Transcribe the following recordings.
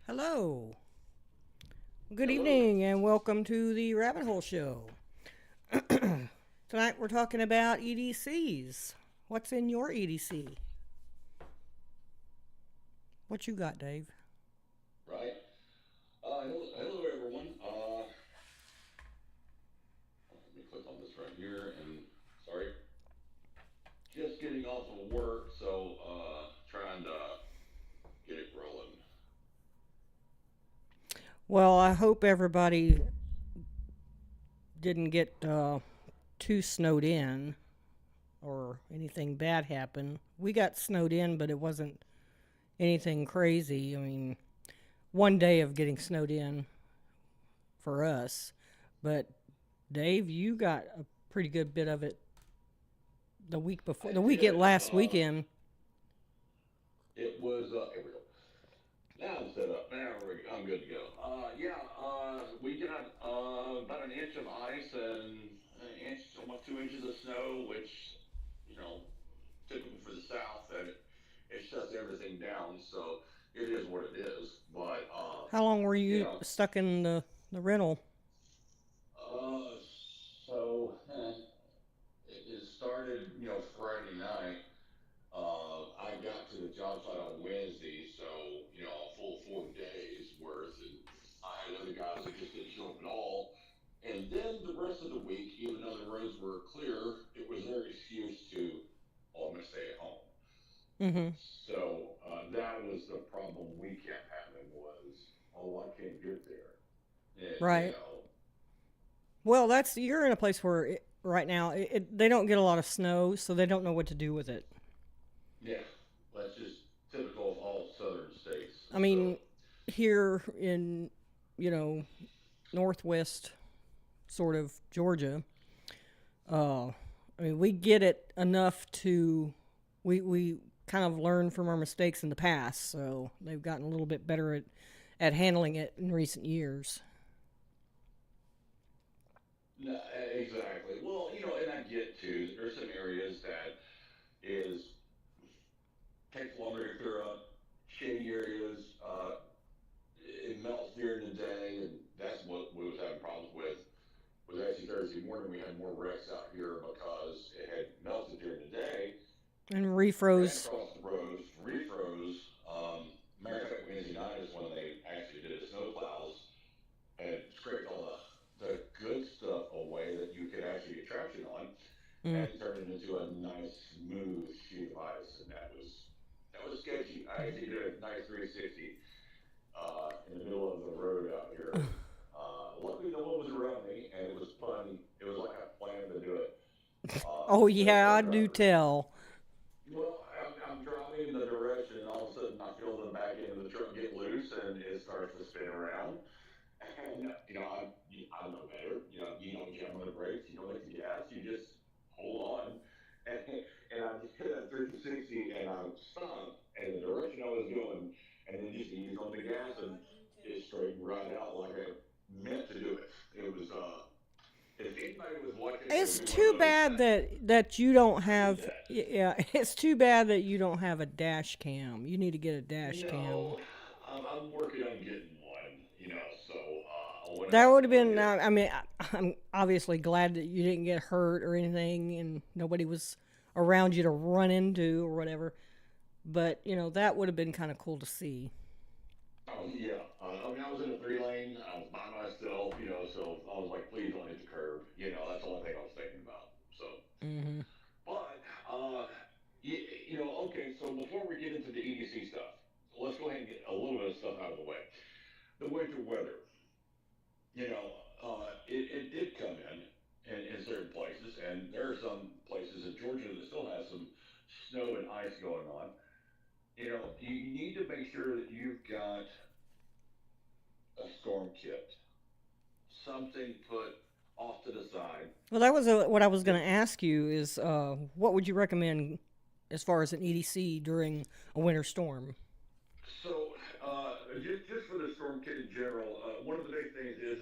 Hello. Good Hello. evening and welcome to the Rabbit Hole Show. Tonight we're talking about EDCs. What's in your EDC? What you got, Dave? Right. Hello everyone. Let me click on this right here. And sorry, just getting off of work, so trying to get it rolling. Well, I hope everybody didn't get too snowed in or anything bad happen. We got snowed in, but it wasn't anything crazy. I mean, one day of getting snowed in for us. But Dave, you got a pretty good bit of it the week before, I the weekend, did. last weekend. It was. Here we go. Now I'm set up. I'm good to go. Yeah. We got about an inch of ice and an inch, almost 2 inches of snow, which you know, typical for the South, and it shuts everything down. So it is what it is. But How long were you yeah. stuck in the rental? Uh, so it started, Friday night. I got to the job site on Wednesday, so a full 4 days worth, and I had other guys that just didn't show up at all. And then the rest of the week, even though the roads were clear, it was their excuse to, oh, I'm going to stay at home. Mm-hmm. So that was the problem we kept having was, oh, I can't get there. It, you Right. know, Well, that's you're in a place where right now they don't get a lot of snow, so they don't know what to do with it. yeah, that's just typical of all southern states. I So mean, here in you know northwest sort of Georgia, uh, I mean we get it enough to we kind of learn from our mistakes in the past, so they've gotten a little bit better at handling it in recent years. no, exactly. Well, and I get too. There's some areas that is takes longer to clear up. Shady areas, it melts during the day, and that's what we was having problems with. Was actually Thursday morning we had more wrecks out here because it had melted during the day, And ran refroze. across the roads, refroze. Matter of fact, Wednesday night is when they actually did the snow plows and scraped all the good stuff away that you could actually get traction on, Mm. and turned it into a nice smooth sheet of ice, and that was sketchy. I actually did a nice 360 in the middle of the road out here, and luckily no one was around me, and it was fun. It was like I planned to do it. Oh The yeah, truck I do drivers. tell. Well, I'm driving in the direction, and all of a sudden I feel the back end of the truck get loose, and it starts to spin around. And I know better. You don't jam on the brakes, you don't hit the gas, you just hold on. And, and I just hit that 360, and I stopped, and the direction I was going, and then just eased on the gas, and it straightened right out like I meant to do it. It was if anybody was watching, it would It's be one of too those bad that you don't crazy have. days. Yeah, it's too bad that you don't have a dash cam. You need to get a dash cam. No, I'm working on getting one. So when That would have I been. get I mean, I'm obviously glad that you didn't get hurt or anything, and nobody was around you to run into or whatever. But that would have been kind of cool to see. Oh yeah, I mean I was in a 3 lane. I was by myself, so I was like, please don't hit the curb. That's the only thing I was thinking about. So, Hmm. but okay. So before we get into the EDC stuff, let's go ahead and get a little bit of stuff out of the way. The winter weather, it did come in certain places, and there are some places in Georgia that still has some snow and ice going on. You need to make sure that you've got a storm kit, something put off to the side. Well, that was what I was going Just to ask you is what would you recommend as far as an EDC during a winter storm? so, just for the storm kit in general, one of the big things is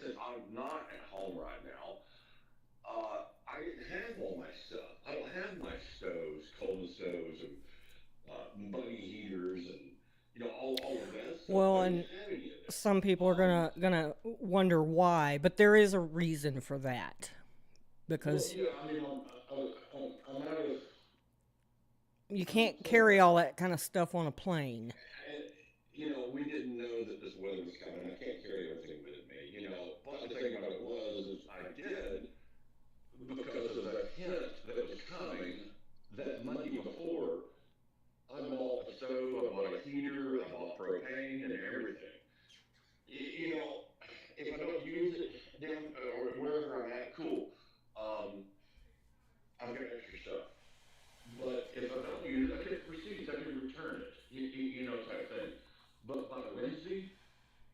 since I'm not at home right now, I didn't have all my stuff. I don't have my stoves, Coleman stoves, and bunny heaters, and all of this. Well, I and didn't have any of that. some people are gonna wonder why, but there is a reason for that Well, because yeah, I mean, I'm out of, you I'm can't saying, carry all that kind of stuff on a plane. and, we didn't know that this weather was coming. I can't carry everything with me, but the thing about it was, is I did, because of that hint that was coming, that Monday before, I bought a stove, I bought a heater, I bought propane and everything. You know, if I don't use it down or wherever I'm at, cool. Um, I've got extra stuff. But if I don't use it, I get receipts. I can return it. Type thing. But by Wednesday,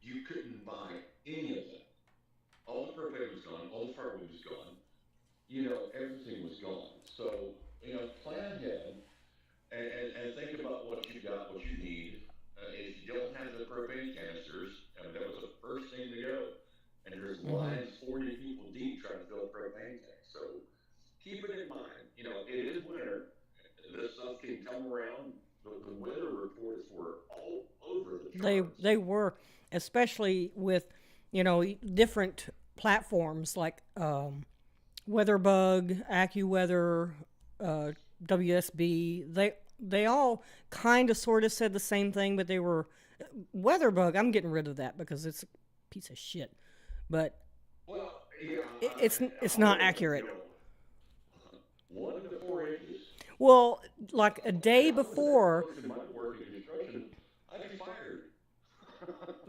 you couldn't buy any of that. All the propane was gone. All the firewood was gone. Everything was gone. So, plan ahead and think about what you've got, what you need. If you don't have the propane canisters, that was the first thing to go. And there's Hmm. lines 40 people deep trying to fill a propane tank. So keep it in mind. It is winter. This stuff can come around. The weather reports were all over the charts. They were, especially with different platforms like WeatherBug, AccuWeather, uh, WSB. They all kind of sort of said the same thing, but they were WeatherBug. I'm getting rid of that because it's a piece of shit. But Well, yeah, it's I'll not go with accurate. 1 to 4 inches. Well, like a day I was that before, close in my work in construction, I'd be fired.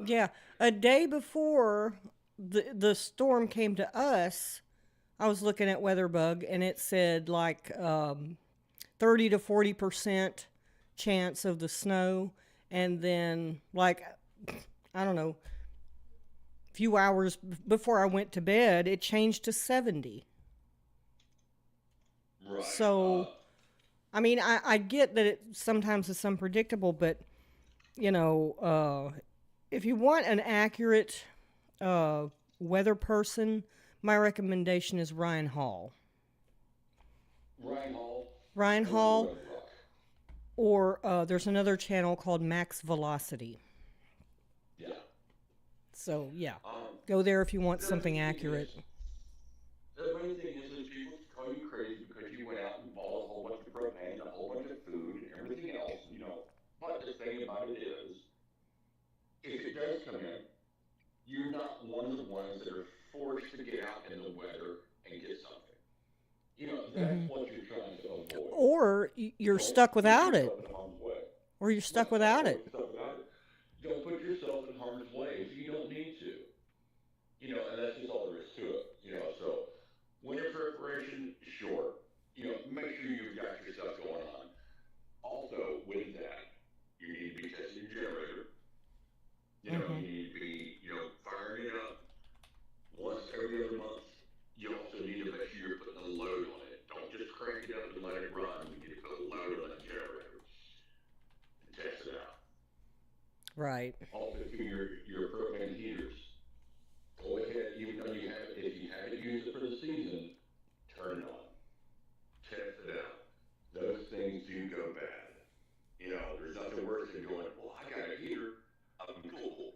yeah, a day before the storm came to us, I was looking at WeatherBug and it said like 30 to 40% chance of the snow, and then like I don't know, a few hours before I went to bed, it changed to 70. Right. So I mean, I get that it sometimes is unpredictable, but you know, if you want an accurate uh, weather person, my recommendation is Ryan Hall. Ryan Hall Ryan or the Hall, Weather Rock. or there's another channel called Max Velocity. Yeah. So yeah, Um, go there if you want the something main thing is, accurate. the main thing is people call you crazy because you went out and bought a whole bunch of propane, a whole bunch of food, and everything else. But the thing about it is, if it does come in, you're not one of the ones that are forced to get out in the weather and get something. That's Hmm. what you're trying to avoid. Or you're Don't stuck put without it. yourself in harm's way. Or you're stuck Right, without don't it. put yourself in harm's Don't put yourself in harm's way if you don't need to. And that's just all there is to it. So winter preparation, sure. Make sure you've got your stuff going on. Also, with that, you need to be testing your generator. You Hmm. need to be, firing it up once every other month. You also need to make sure you're putting a load on it. Don't just crank it up and let it run. You need to put a load on that generator and test it out. Right. Also, to your propane heaters, go ahead, even though if you haven't used it for the season, turn it on, test it out. Those things do go bad. There's nothing worse than going, well, I got a heater, I'm cool.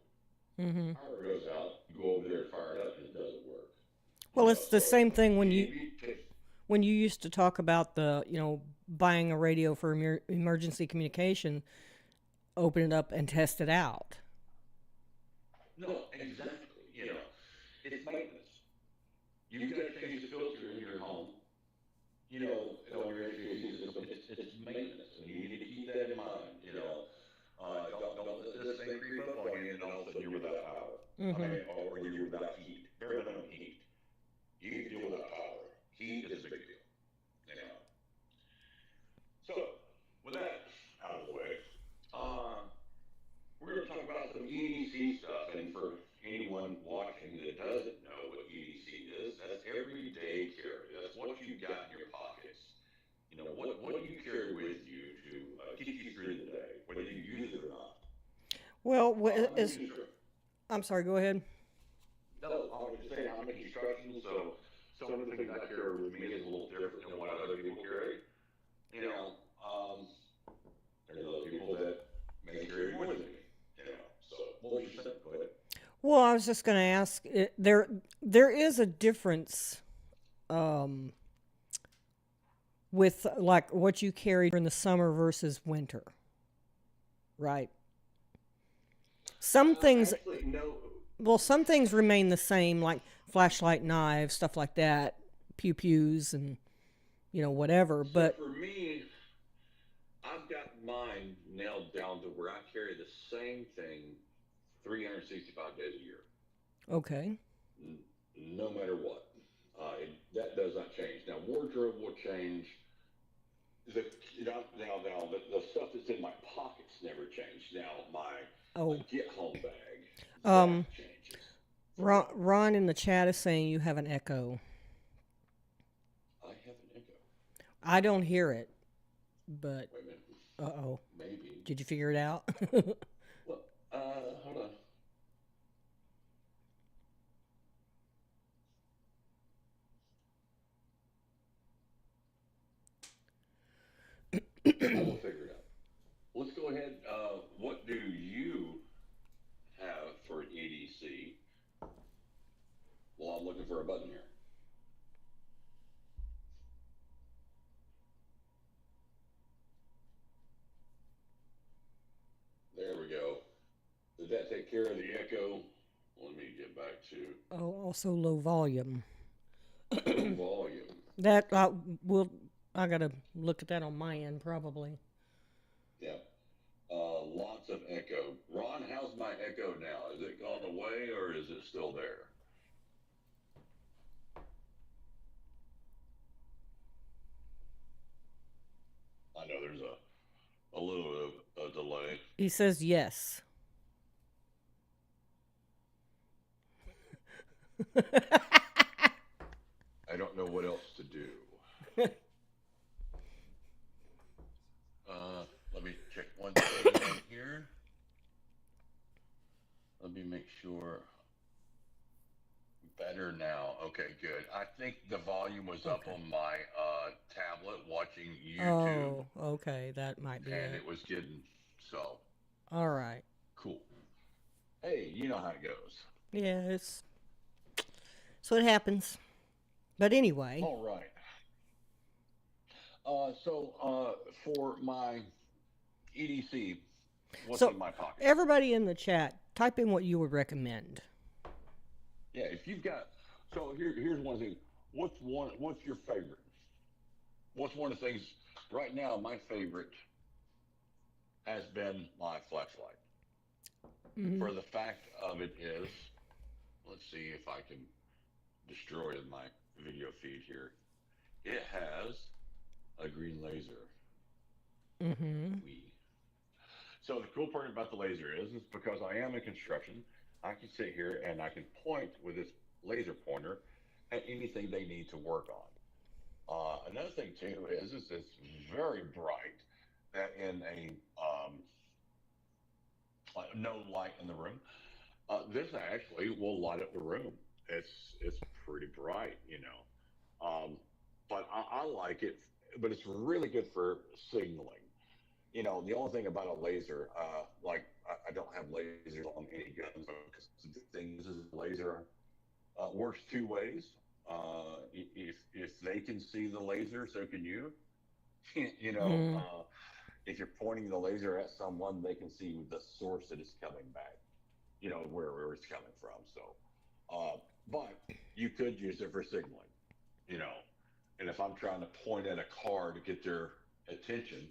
Hmm. Power goes out, you go over there and fire it up, and it doesn't work. Well, it's the So same thing you need to be when you used to talk about the buying a radio for emergency communication. Open it up and test it out. no, exactly. It's maintenance. You've got to change the filter in your home. On your HVAC system, it's maintenance, and you need to keep that in mind. Don't let this thing creep up on you, and then all of a sudden you're without power. I Hmm. mean, or you're without heat. Bare minimum heat. You can deal without power. Heat is a big deal. You know. So, with that out of the way, uh, we're going to talk about some EDC stuff. And for anyone watching that doesn't know what EDC is, that's everyday carry. That's what you got in your pockets. What do you carry with you to get you through the day, whether you use it or not? Well, I'm a as user. I'm sorry. Go ahead. No, I was just saying I'm in construction, so some of the things I carry with me is a little different than what other people carry. You know, um, there's other people that may carry more than me. So Well, I was just going to ask. There is a difference um, with like what you carry in the summer versus winter, right? Some things, Actually, no. well, some things remain the same, like flashlight, knives, stuff like that, pew pews, and whatever. So But for me, I've got mine nailed down to where I carry the same thing 365 days a year, okay, no matter what. That does not change. Now, wardrobe will change. The the stuff that's in my pockets never changed. Now, my oh, get home bag um, that changes from month to Ron month. in the chat is saying you have an echo. I have an echo. I don't hear it, but Wait a minute. oh, Maybe. did you figure it out? Well, hold on. I will figure it out. Let's go ahead. What do you have for an EDC? Well, I'm looking for a button here. There we go. Did that take care of the echo? Let me get back to Oh, also low volume. low volume. That will I gotta look at that on my end probably. Yeah. Lots of echo. Ron, how's my echo now? Is it gone away or is it still there? I know there's a little bit of a delay. He says yes. I don't know what else to do. Let me check one thing on here. Let me make sure. Better now. Okay, good. I think the volume was up Okay. on my tablet watching YouTube, Oh, okay. That might be and it. it was getting so All right. cool. Hey, you know how it goes. Yeah, it's so it happens. But anyway, All right. For my EDC, what's so in my pockets? everybody in the chat, type in what you would recommend. Yeah, if you've got, here's one thing. What's your favorite? What's one of the things right now? My favorite has been my flashlight. Hmm. For the fact of it is, let's see if I can destroy my video feed here. It has a green laser. Hmm. We. So the cool part about the laser is because I am in construction, I can sit here and I can point with this laser pointer at anything they need to work on. Another thing too is it's very bright. That in a no light in the room, this actually will light up the room. It's pretty bright, you know. But I like it, but it's really good for signaling. The only thing about a laser, like I don't have lasers on any guns because the thing is a laser works two ways. If they can see the laser, so can you. you know, Mm. uh, if you're pointing the laser at someone, they can see the source that is coming back. Where it's coming from. But you could use it for signaling. You know, and if I'm trying to point at a car to get their attention,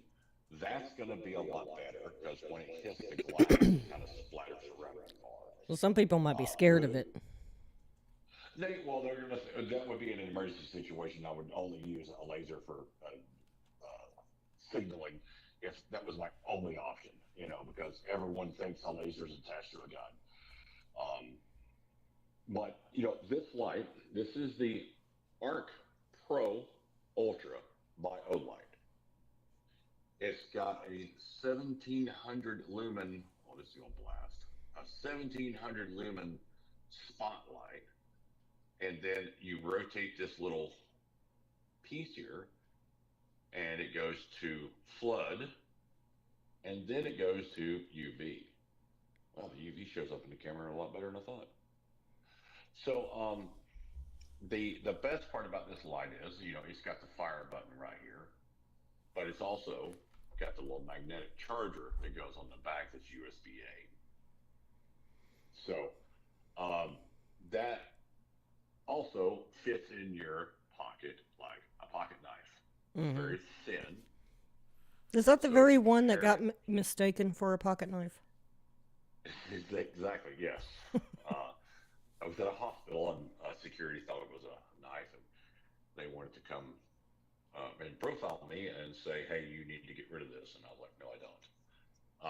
that's going to be a lot better because when it hits the glass, it kind of splatters around the car. Well, some people might be scared of With it. they're gonna that would be in an emergency situation. I would only use a laser for signaling if that was my only option. Because everyone thinks a laser is attached to a gun. Um, but this light, this is the Arc Pro Ultra by Olight. It's got a 1700 lumen. Oh, this is gonna blast. A 1700 lumen spotlight, and then you rotate this little piece here, and it goes to flood, and then it goes to UV. Well, the UV he shows up in the camera a lot better than I thought. So the best part about this light is, it's got the fire button right here, but it's also got the little magnetic charger that goes on the back that's USB A. So um, that also fits in your pocket like a pocket knife. It's Mm-hmm. very thin, Is that the so if very you one that carry got mistaken for a pocket knife? exactly, yes. Uh, I was at a hospital and security thought it was a knife, and they wanted to come and profile me and say, "Hey, you need to get rid of this." And I was like, "No, I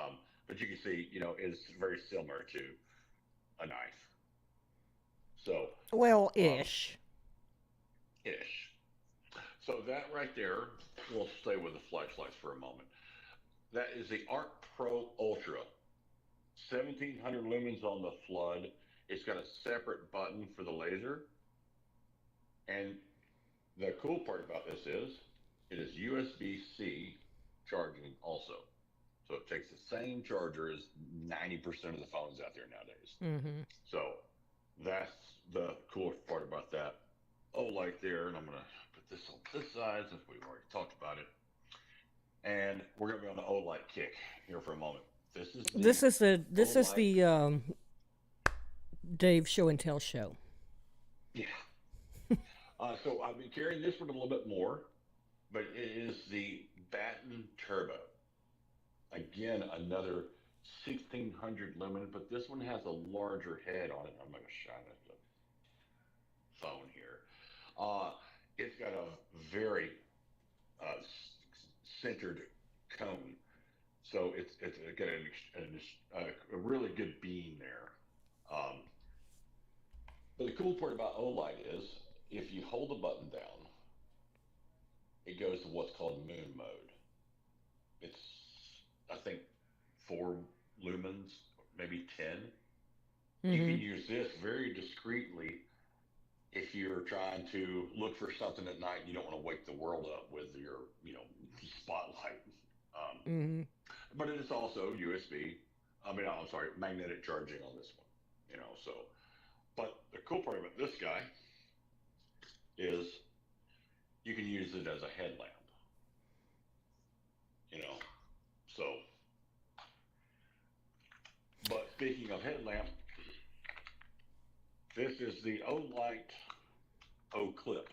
don't." But you can see, it's very similar to a knife. So, Well, um, ish. ish. So that right there, we'll stay with the flashlights for a moment. That is the Arc Pro Ultra, 1700 lumens on the flood. It's got a separate button for the laser, and the cool part about this is it is USB-C charging also. So it takes the same charger as 90% of the phones out there nowadays. Mm-hmm. So that's the cool part about that. Oh, light there, and I'm gonna put this on this side since we've already talked about it. And we're gonna be on the O light kick here for a moment. This is the O This is light. the Dave Show and Tell show. Yeah. So I've been carrying this one a little bit more, but it is the Batten Turbo. Again, another 1600 lumen, but this one has a larger head on it. I'm going to shine at the phone here. Uh, it's got a very centered cone, so it's got a really good beam there. Um, but the cool part about Olight is if you hold the button down, it goes to what's called moon mode. It's I think 4 lumens, maybe 10. You Mm-hmm. can use this very discreetly if you're trying to look for something at night and you don't want to wake the world up with your, spotlight. Um, Mm-hmm. but it is also USB. I mean, I'm sorry, magnetic charging on this one. So. But the cool part about this guy is you can use it as a headlamp. You know. So, but speaking of headlamp, this is the O-Light O-Clip,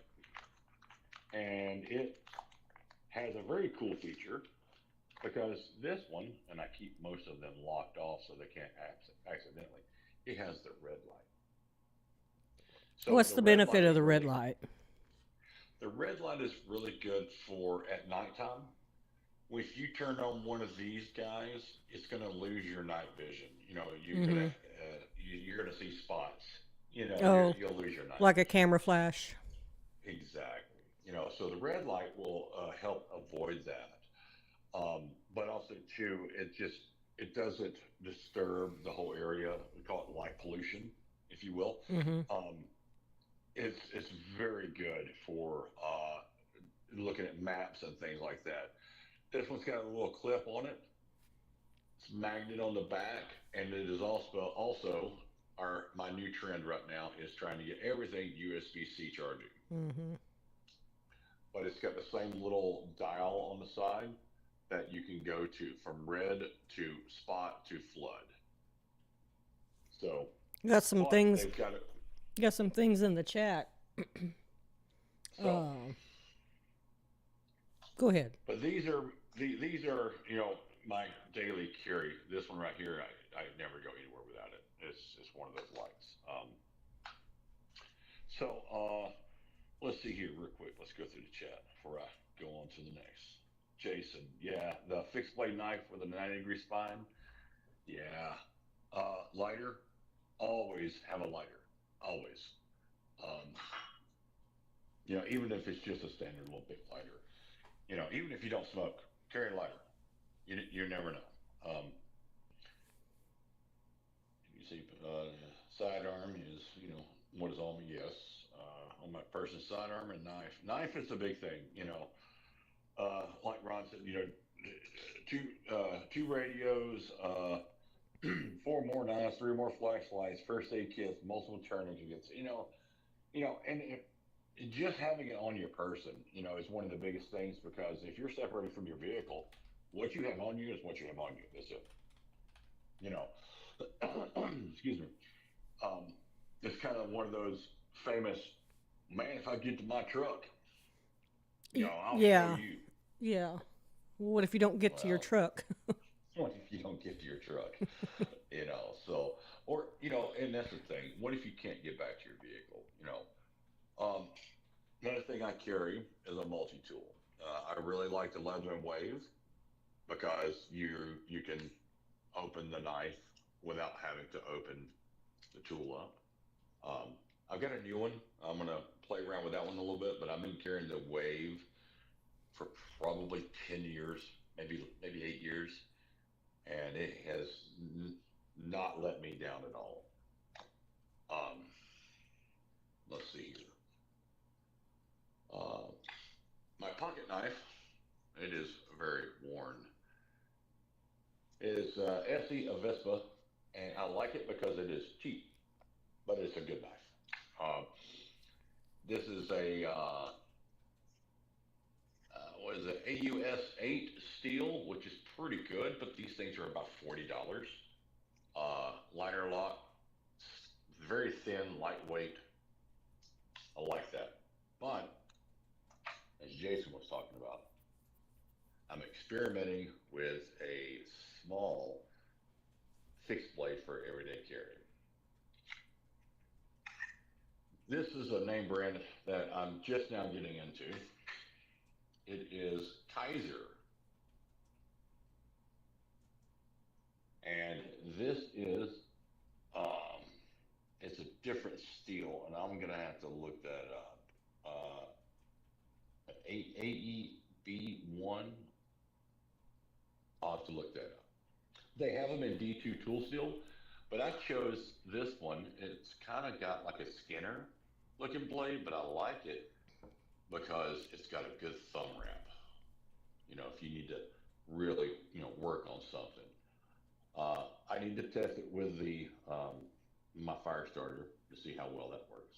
and it has a very cool feature because this one, and I keep most of them locked off so they can't accidentally, it has the red light. So What's the the red benefit light of is the red really light? the red light is really good for at nighttime. If you turn on one of these guys, it's going to lose your night vision. Mm-hmm. You're gonna see spots. Oh, You'll lose your night like a vision. camera flash. Exactly. So the red light will help avoid that. But also too, it doesn't disturb the whole area. We call it light pollution, if you will. Mm-hmm. Um, it's very good for looking at maps and things like that. This one's got a little clip on it. It's magnet on the back, and it is also our my new trend right now is trying to get everything USB-C charging. Mm-hmm. But it's got the same little dial on the side that you can go to from red to spot to flood. So, Got some but things. they've got it. Got some things in the chat. So, Uh, Go ahead. but these are my daily carry. This one right here, I never go anywhere without it. It's one of those lights. So let's see here real quick. Let's go through the chat before I go on to the next. Jason, yeah, the fixed blade knife with a 90-degree spine. Yeah, lighter. Always have a lighter. Always. Um, even if it's just a standard little bit lighter. Even if you don't smoke, carry a lighter. You never know. You see, sidearm is what is on me. Yes, on my person's sidearm and knife. Knife is the big thing. Like Ron said, two radios, four more knives, three more flashlights, first aid kits, multiple tourniquets. And just having it on your person, is one of the biggest things because if you're separated from your vehicle, what you have on you is what you have on you. That's it. You know, excuse me. Um, it's kind of one of those famous, man. If I get to my truck, I'll show Yeah, you. yeah. What if you don't get to your Well, truck? what if you don't get to your truck? So or and that's the thing. What if you can't get back to your vehicle? Another thing I carry is a multi-tool. I really like the Leatherman Wave because you can open the knife without having to open the tool up. Um, I've got a new one. I'm gonna play around with that one a little bit, but I've been carrying the Wave for probably 10 years, maybe 8 years, and it has not let me down at all. Um, let's see here. Uh, my pocket knife, it is very worn. It is Essie Avespa, and I like it because it is cheap, but it's a good knife. This is a what is it? AUS 8 steel, which is pretty good, but these things are about $40. Liner lock, very thin, lightweight. I like that. But as Jason was talking about, I'm experimenting with a small fixed blade for everyday carry. This is a name brand that I'm just now getting into. It is Kaiser, and this is um, it's a different steel, and I'm gonna have to look that up. AEB1. I'll have to look that up. They have them in D2 tool steel, but I chose this one. It's kind of got like a Skinner looking blade, but I like it because it's got a good thumb wrap. If you need to really, work on something. I need to test it with the my fire starter to see how well that works.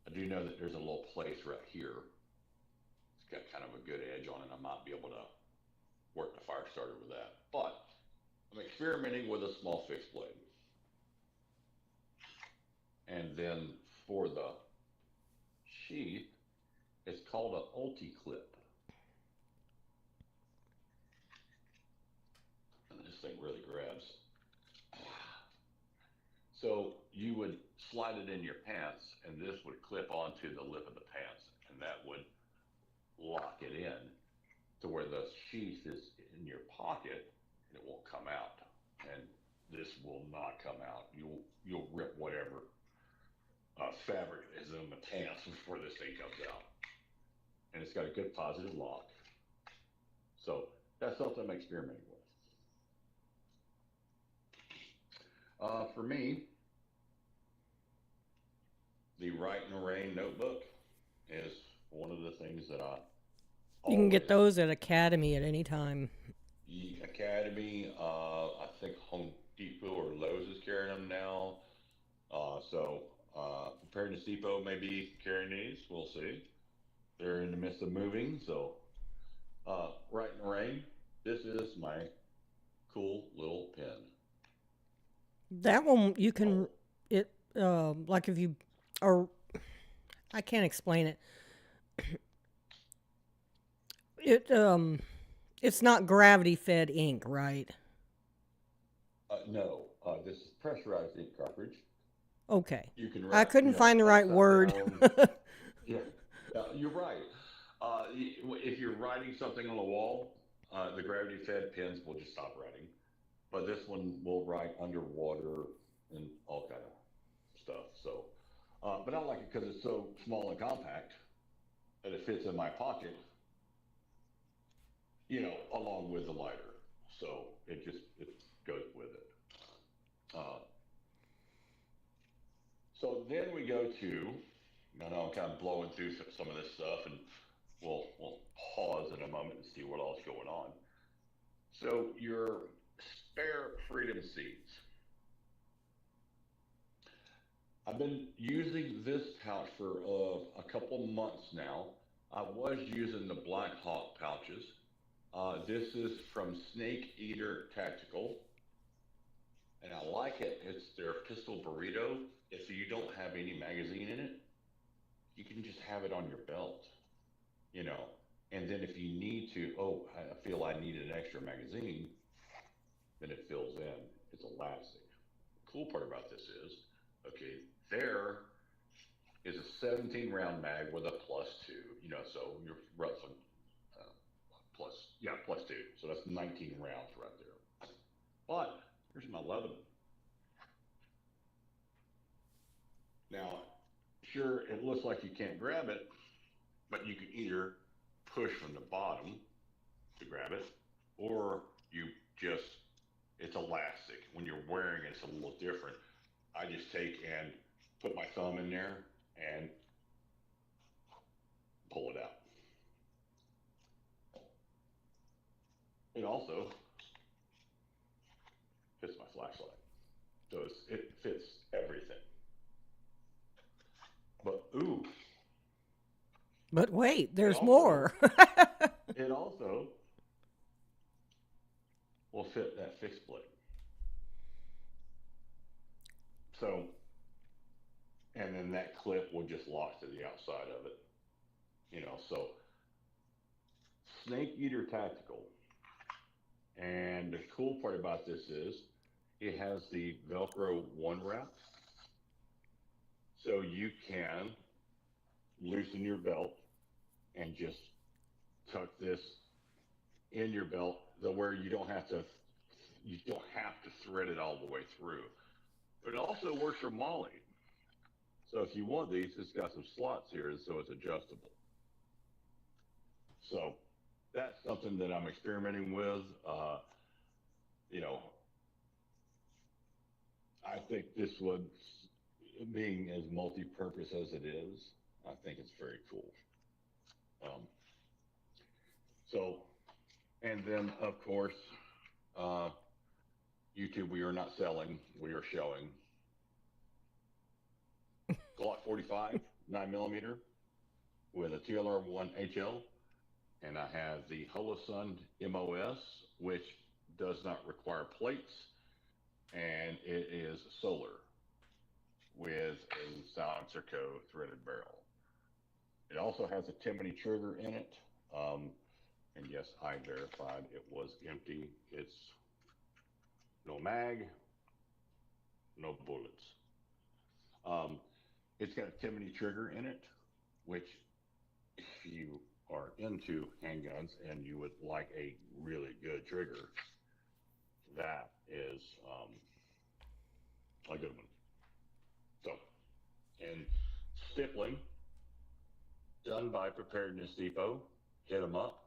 I do know that there's a little place right here. It's got kind of a good edge on it. I might be able to work the fire starter with that. But I'm experimenting with a small fixed blade. And then for the sheath, it's called an ulti clip. And this thing really grabs. So you would slide it in your pants, and this would clip onto the lip of the pants, and that would lock it in to where the sheath is in your pocket, and it won't come out. And this will not come out. You'll rip whatever fabric is in the pants before this thing comes out. And it's got a good positive lock. So that's something I'm experimenting with. For me, the Write in the Rain notebook is one of the things that I You can get always those at Academy at any time. Academy. I think Home Depot or Lowe's is carrying them now. Preparedness Depot may be carrying these. We'll see. They're in the midst of moving, so Write in the Rain. This is my cool little pen. That one you can Oh, it like if you or I can't explain it. It it's not gravity fed ink, right? no, this is pressurized ink cartridge. Okay. You can I write, couldn't find the right upside word. down. Yeah, you're right. If you're writing something on the wall, the gravity fed pens will just stop writing. But this one will write underwater and all kind of stuff. So, but I like it because it's so small and compact that it fits in my pocket, along with the lighter. So it goes with it. Uh, so then we go to, I know I'm kind of blowing through some of this stuff, and we'll pause in a moment and see what all's going on. So your spare freedom seeds. I've been using this pouch for a couple months now. I was using the Black Hawk pouches. This is from Snake Eater Tactical, and I like it. It's their pistol burrito. If you don't have any magazine in it, you can just have it on your belt, you know. And then if you need to, oh, I feel I need an extra magazine, then it fills in. It's elastic. The cool part about this is, okay, there is a 17 round mag with a plus two, you know, so you're roughly uh, plus, yeah, plus two. So that's 19 rounds right there. But here's my Lebanon. Now, sure, it looks like you can't grab it, but you can either push from the bottom to grab it, or you just, it's elastic. When you're wearing it, it's a little different. I just take and put my thumb in there and pull it out. It also fits my flashlight. So it fits everything. But ooh, But wait, it there's also more. it also will fit that fixed blade. So and then that clip will just lock to the outside of it. You know, so Snake Eater Tactical. And the cool part about this is it has the Velcro one wrap. So you can loosen your belt and just tuck this in your belt the where you don't have to thread it all the way through. But it also works for Molly. So if you want these, it's got some slots here so it's adjustable. So that's something that I'm experimenting with. You know, I think this would, being as multi-purpose as it is, I think it's very cool. Um, so, and then of course, uh, YouTube, we are not selling, we are showing Glock 45, 9mm with a TLR1 HL, and I have the Holosun MOS, which does not require plates, and it is solar with a silencer co threaded barrel. It also has a Timony trigger in it, and yes, I verified it was empty. It's no mag, no bullets. Um, it's got a Timony trigger in it, which if you are into handguns and you would like a really good trigger, that is a good one. So, and stippling done by Preparedness Depot. Hit them up.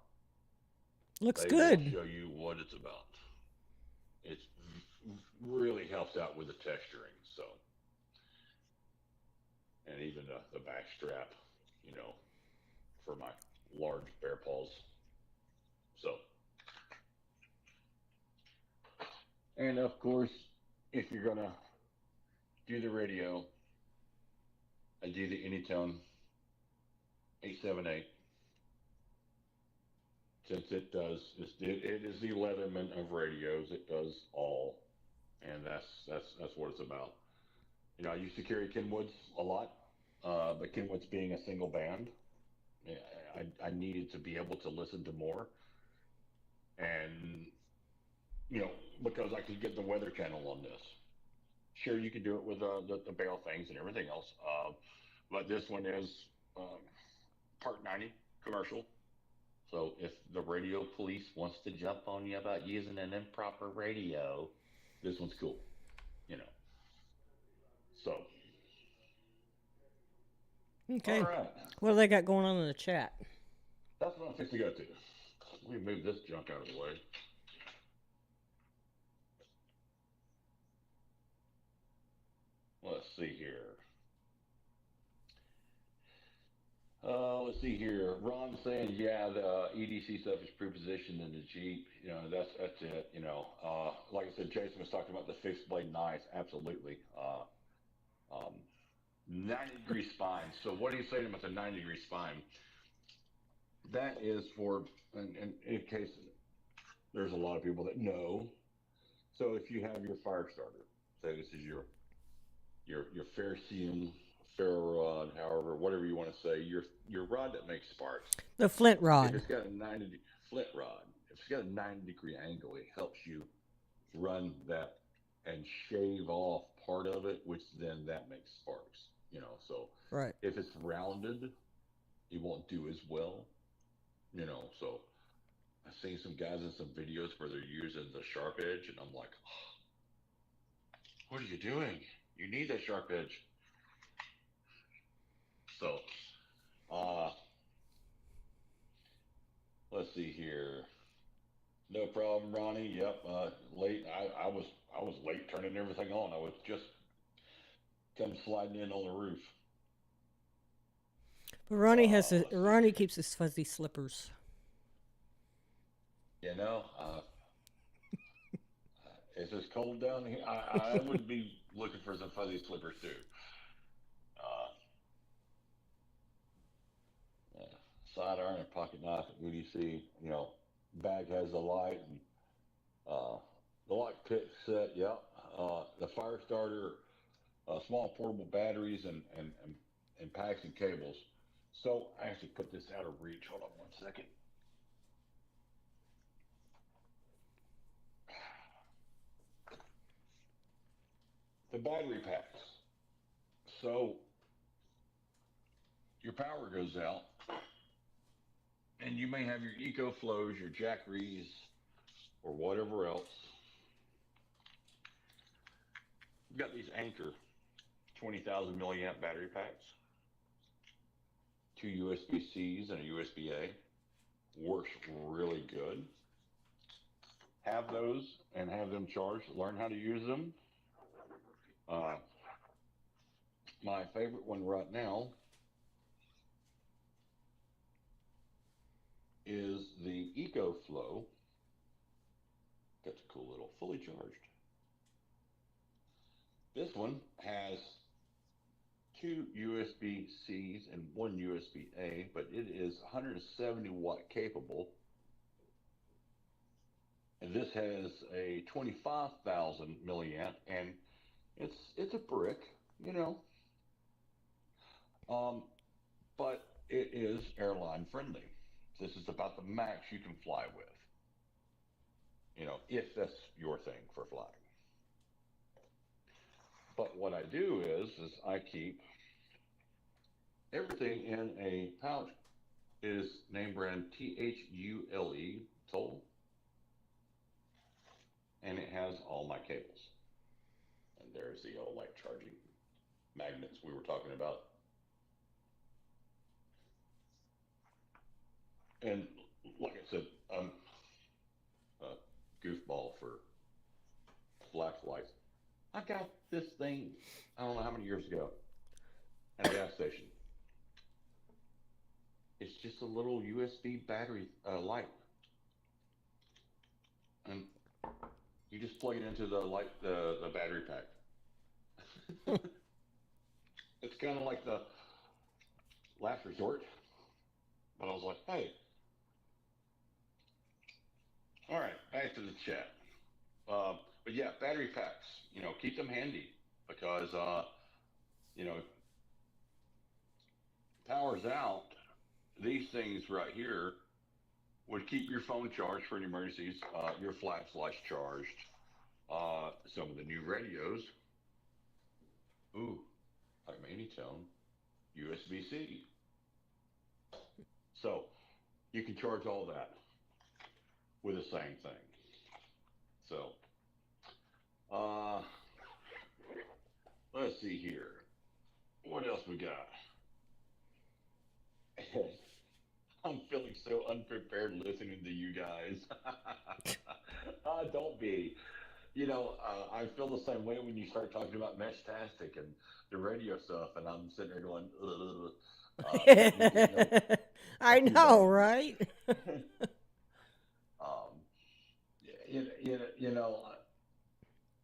Looks They will good. show you what it's about. It really helps out with the texturing. So, and even the back strap, you know, for my large bear paws. So, and of course, if you're gonna do the radio, I do the Anytone 878. Since it does, it is the Leatherman of radios. It does all, and that's what it's about. You know, I used to carry Kenwoods a lot, but Kenwoods being a single band, I needed to be able to listen to more, and you know, because I could get the Weather Channel on this. Sure, you can do it with the barrel things and everything else, but this one is Part 90 commercial. So if the radio police wants to jump on you about using an improper radio, this one's cool, you know. So, all Okay. right, What do they got going on in the chat? that's what I'm fixing to go to. Let me move this junk out of the way. Let's see here. Let's let's see here. Ron saying, yeah, the EDC stuff is pre-positioned in the Jeep. That's it. Like I said, Jason was talking about the fixed blade knives. Absolutely. Um, 90-degree spine. So what do you say about the 90-degree spine? That is for, and in case there's a lot of people that know. So if you have your fire starter, say this is your ferrocerium, ferro rod, however, whatever you want to say, your rod that makes sparks. The flint If rod. it's got a 90 flint rod, if it's got a 90-degree angle, it helps you run that and shave off part of it, which then that makes sparks. So Right. if it's rounded, it won't do as well. So I've seen some guys in some videos where they're using the sharp edge, and I'm like, oh, what are you doing? You need that sharp edge. So, uh, let's see here. No problem, Ronnie. Yep. Late. I was late turning everything on. I was just come sliding in on the roof. But Let's see Ronnie here. keeps his fuzzy slippers. You know, uh, it's just cold down here. I would be looking for some fuzzy slippers too. Uh, uh, Sidearm and pocket knife at EDC. Bag has the light and uh, the light pit set. Yep. The fire starter, small portable batteries, and packs and cables. So I actually put this out of reach. Hold on one second. The battery packs. So your power goes out, and you may have your EcoFlows, your Jack Rees, or whatever else. We've got these Anchor 20,000 milliamp battery packs, two USB Cs and a USB A. Works really good. Have those and have them charged. Learn how to use them. Uh, my favorite one right now is the EcoFlow. That's a cool little fully charged. This one has two USB Cs and one USB A, but it is 170-watt capable. And this has a 25,000 milliamp, and it's a brick, you know, um, but it is airline friendly. This is about the max you can fly with, if that's your thing for flying. But what I do is I keep everything in a pouch. It is name brand Thule, and it has all my cables. And there's the old light charging magnets we were talking about. And like I said, I'm a goofball for flashlights. I got this thing, I don't know how many years ago, at a gas station. It's just a little USB battery light, and you just plug it into the light, the battery pack. It's kind of like the last resort. But I was like, hey, all right, back to the chat. But yeah, battery packs, keep them handy because, you know, power's out. These things right here would keep your phone charged for any emergencies, your flashlights charged, some of the new radios. Ooh, like Tone, USB C. So you can charge all that with the same thing. So, uh, let's see here. What else we got? I'm feeling so unprepared listening to you guys. Don't be. I feel the same way when you start talking about Meshtastic and the radio stuff, and I'm sitting there going, ugh, you know, I you know, know, right? um, you know,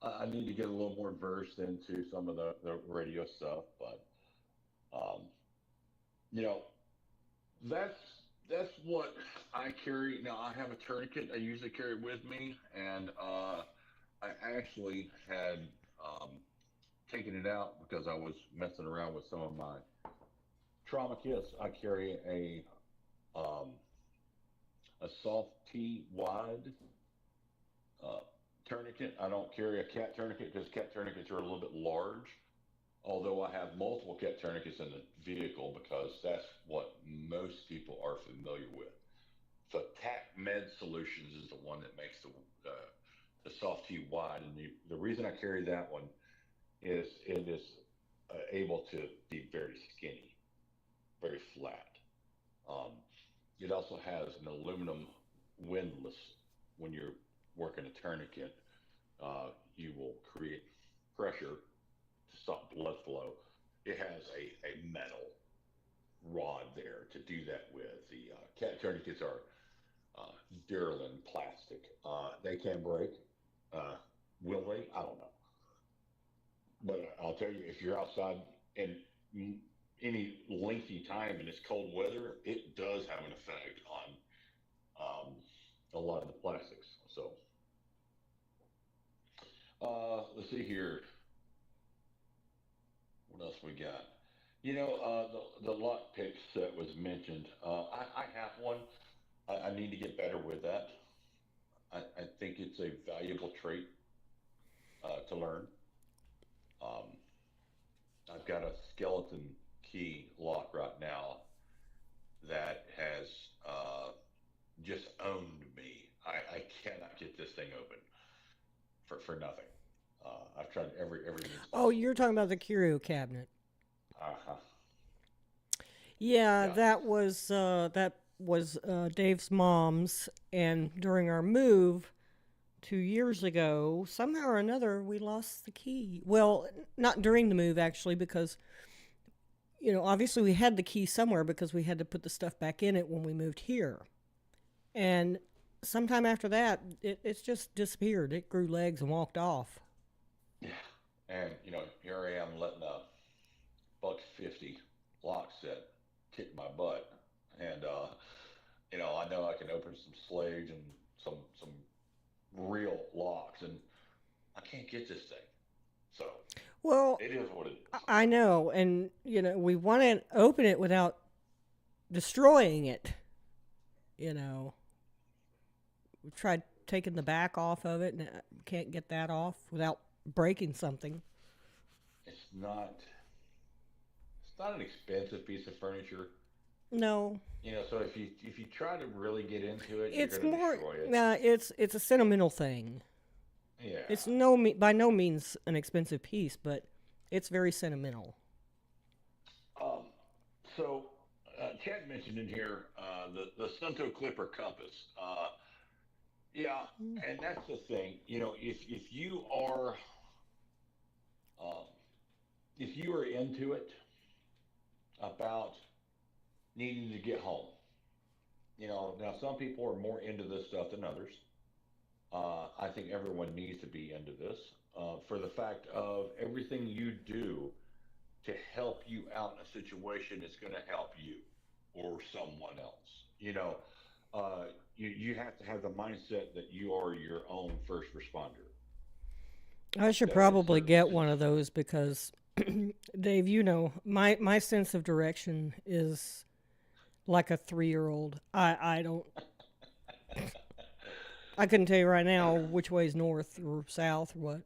I need to get a little more versed into some of the radio stuff, but um, you know, that's that's what I carry. Now I have a tourniquet I usually carry with me, and I actually had um, taken it out because I was messing around with some of my trauma kits. I carry um, a soft T wide uh, tourniquet. I don't carry a cat tourniquet because cat tourniquets are a little bit large. Although I have multiple cat tourniquets in the vehicle because that's what most people are familiar with. So TAC Med Solutions is the one that makes the soft T wide, and the reason I carry that one is it is able to be very skinny, very flat. Um, it also has an aluminum windlass. When you're working a tourniquet, you will create pressure to stop blood flow. It has a metal rod there to do that with. The cat tourniquets are uh, Duralin plastic. They can break. Uh, will they? I don't know. But I'll tell you, if you're outside in any lengthy time and it's cold weather, it does have an effect on a lot of the plastics. So let's see here. What else we got? The lock picks that was mentioned. I have one. I need to get better with that. I think it's a valuable trait to learn. Um, I've got a skeleton key lock right now that has just owned me. I cannot get this thing open for nothing. I've tried every means Oh, possible. you're talking about the curio cabinet. Uh huh. Yeah, Yeah. that was Dave's mom's, and during our move 2 years ago, somehow or another, we lost the key. Well, not during the move actually, because obviously we had the key somewhere because we had to put the stuff back in it when we moved here, and sometime after that, it's just disappeared. It grew legs and walked off. Yeah. And here I am letting a buck 50 lock set kick my butt, and I know I can open some slaves and some real locks, and I can't get this thing. So Well, it is what it is. I know, and we want to open it without destroying it. You know, we tried taking the back off of it, and can't get that off without breaking something. It's not. It's not an expensive piece of furniture. No, So if you try to really get into it, you're it's going to more. destroy it. It's a sentimental thing. Yeah. It's by no means an expensive piece, but it's very sentimental. Um, so Chad mentioned in here the Sunto Clipper compass. Yeah, and that's the thing. Um, if you are into it about needing to get home, now some people are more into this stuff than others. I think everyone needs to be into this for the fact of everything you do to help you out in a situation is going to help you or someone else. You have to have the mindset that you are your own first responder. I should That in probably certain get one of situations, those because, Dave, my sense of direction is like a 3-year old. I don't. I couldn't tell you right now which way is north or south or what.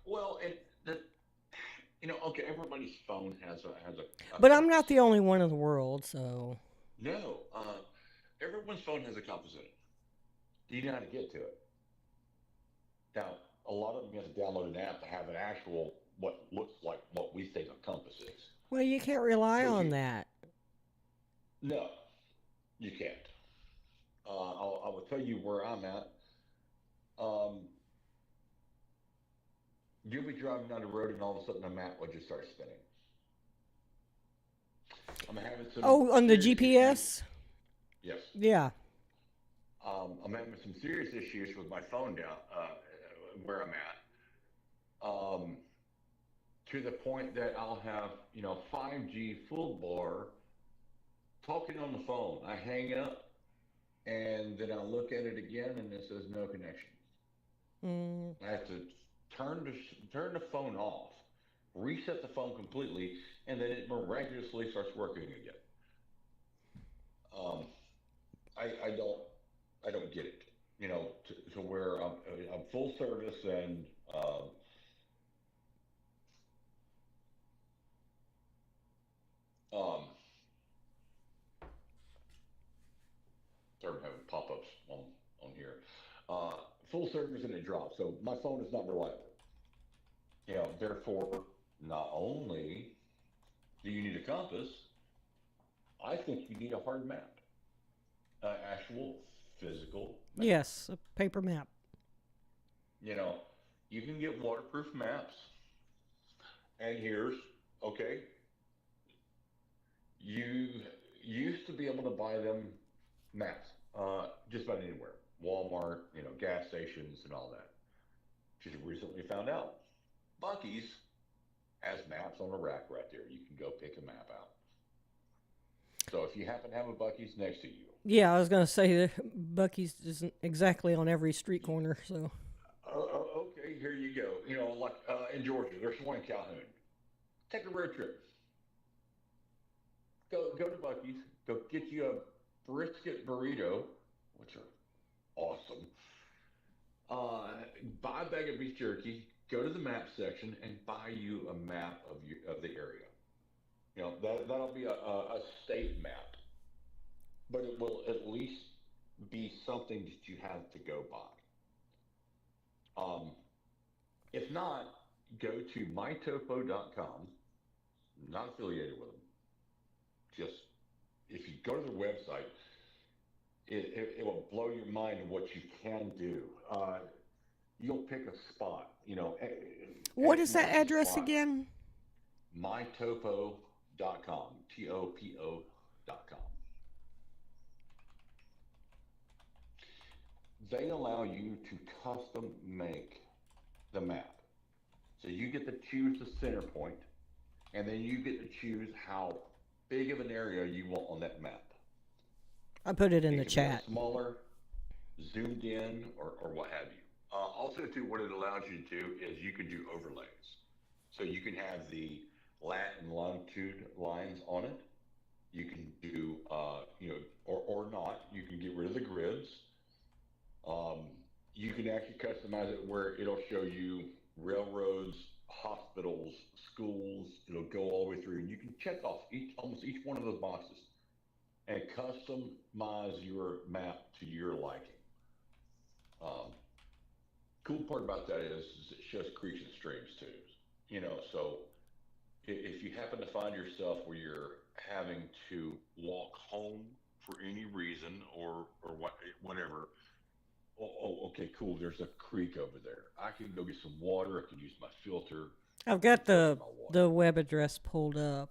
well, okay, everybody's phone has a But I'm compass. not the only one in the world, so. No, everyone's phone has a compass in it. Do you know how to get to it? Now, a lot of them you have to download an app to have an actual what looks like what we think a compass is. Well, you can't rely But on that. no, you can't. I will tell you where I'm at. Um, You'll be driving down the road and all of a sudden the map will just start spinning. I'm having some Oh, on the serious issues. GPS? Yes. Yeah. I'm having some serious issues with my phone down where I'm at. Um, to the point that I'll have, 5G full bar talking on the phone. I hang up and then I look at it again and it says no connection. Mm. I have to turn the phone off, reset the phone completely, and then it miraculously starts working again. Um, I don't get it. To where I'm full service and um, sorry, I'm having pop-ups on here. Uh, Full service and it drops. So my phone is not reliable. Therefore, not only do you need a compass, I think you need a hard map, actual physical map. Yes, a paper map. You know, you can get waterproof maps, and here's okay. You used to be able to buy them maps just about anywhere, Walmart, gas stations, and all that. Just recently found out Bucky's has maps on the rack right there. You can go pick a map out. So if you happen to have a Bucky's next to you, Yeah, I was gonna say that Bucky's isn't exactly on every street corner, so. okay, here you go. Like in Georgia, there's one in Calhoun. Take a road trip. Go to Bucky's. Go get you a brisket burrito, which are awesome. Uh, Buy a bag of beef jerky. Go to the map section and buy you a map of the area. That'll be a state map, but it will at least be something that you have to go by. If not, go to mytopo.com. Not affiliated with them. Just if you go to their website, it will blow your mind of what you can do. You'll pick a spot, What X is that marks the address spot. again? Mytopo.com, TOPO.com. They allow you to custom make the map. So you get to choose the center point, and then you get to choose how big of an area you want on that map. I put it in It the can be a chat. smaller, zoomed in, or what have you. Also, too, what it allows you to do is you can do overlays. So you can have the lat and longitude lines on it. You can do, or not. You can get rid of the grids. Um, you can actually customize it where it'll show you railroads, hospitals, schools. It'll go all the way through, and you can check off almost each one of those boxes and customize your map to your liking. Um, Cool part about that is it shows creeks and streams too. So if you happen to find yourself where you're having to walk home for any reason or whatever, okay, cool. There's a creek over there. I can go get some water. I can use my filter I've to got filter the my water. the web address pulled up.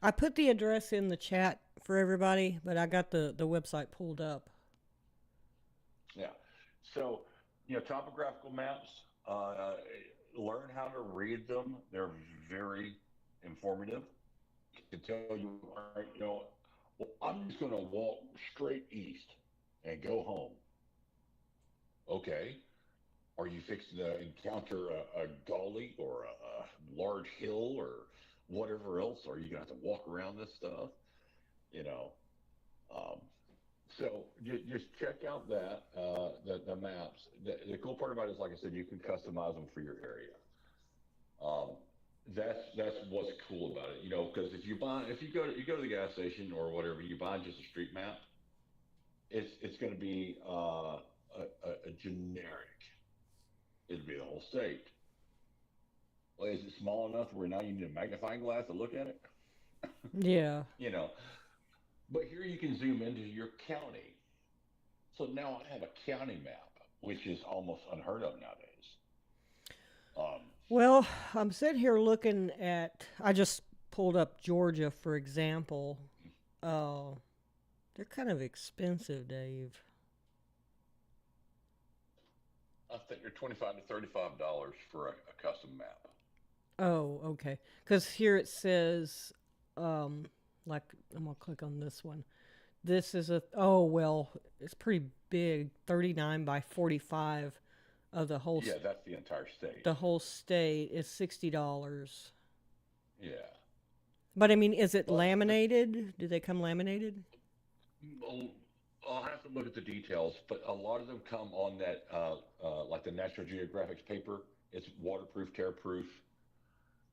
I put the address in the chat for everybody, but I got the website pulled up. Yeah. So, topographical maps, learn how to read them. They're very informative. To tell you, all right, well, I'm just going to walk straight east and go home. Okay. Are you fixing to encounter a gully or a large hill or whatever else? Are you going to have to walk around this stuff? You know, um, so just check out the maps. The cool part about it is, like I said, you can customize them for your area. Um, that's what's cool about it, because if you go to the gas station or whatever, you buy just a street map, it's going to be a generic. It'll be the whole state. Well, is it small enough where now you need a magnifying glass to look at it? Yeah. You know, but here you can zoom into your county. So now I have a county map, which is almost unheard of nowadays. Well, I'm sitting here looking at. I just pulled up Georgia, for example. Uh, they're kind of expensive, Dave. I think they're $25 to $35 for a custom map. Oh, okay. Because here it says, um, like I'm gonna click on this one. This is a. Oh well, it's pretty big. 39 by 45 of Yeah, that's the entire state. the whole state is $60. Yeah, But I mean, is it but laminated? Do they come laminated? I'll I'll have to look at the details. But a lot of them come on that, like the National Geographic's paper. It's waterproof, tearproof.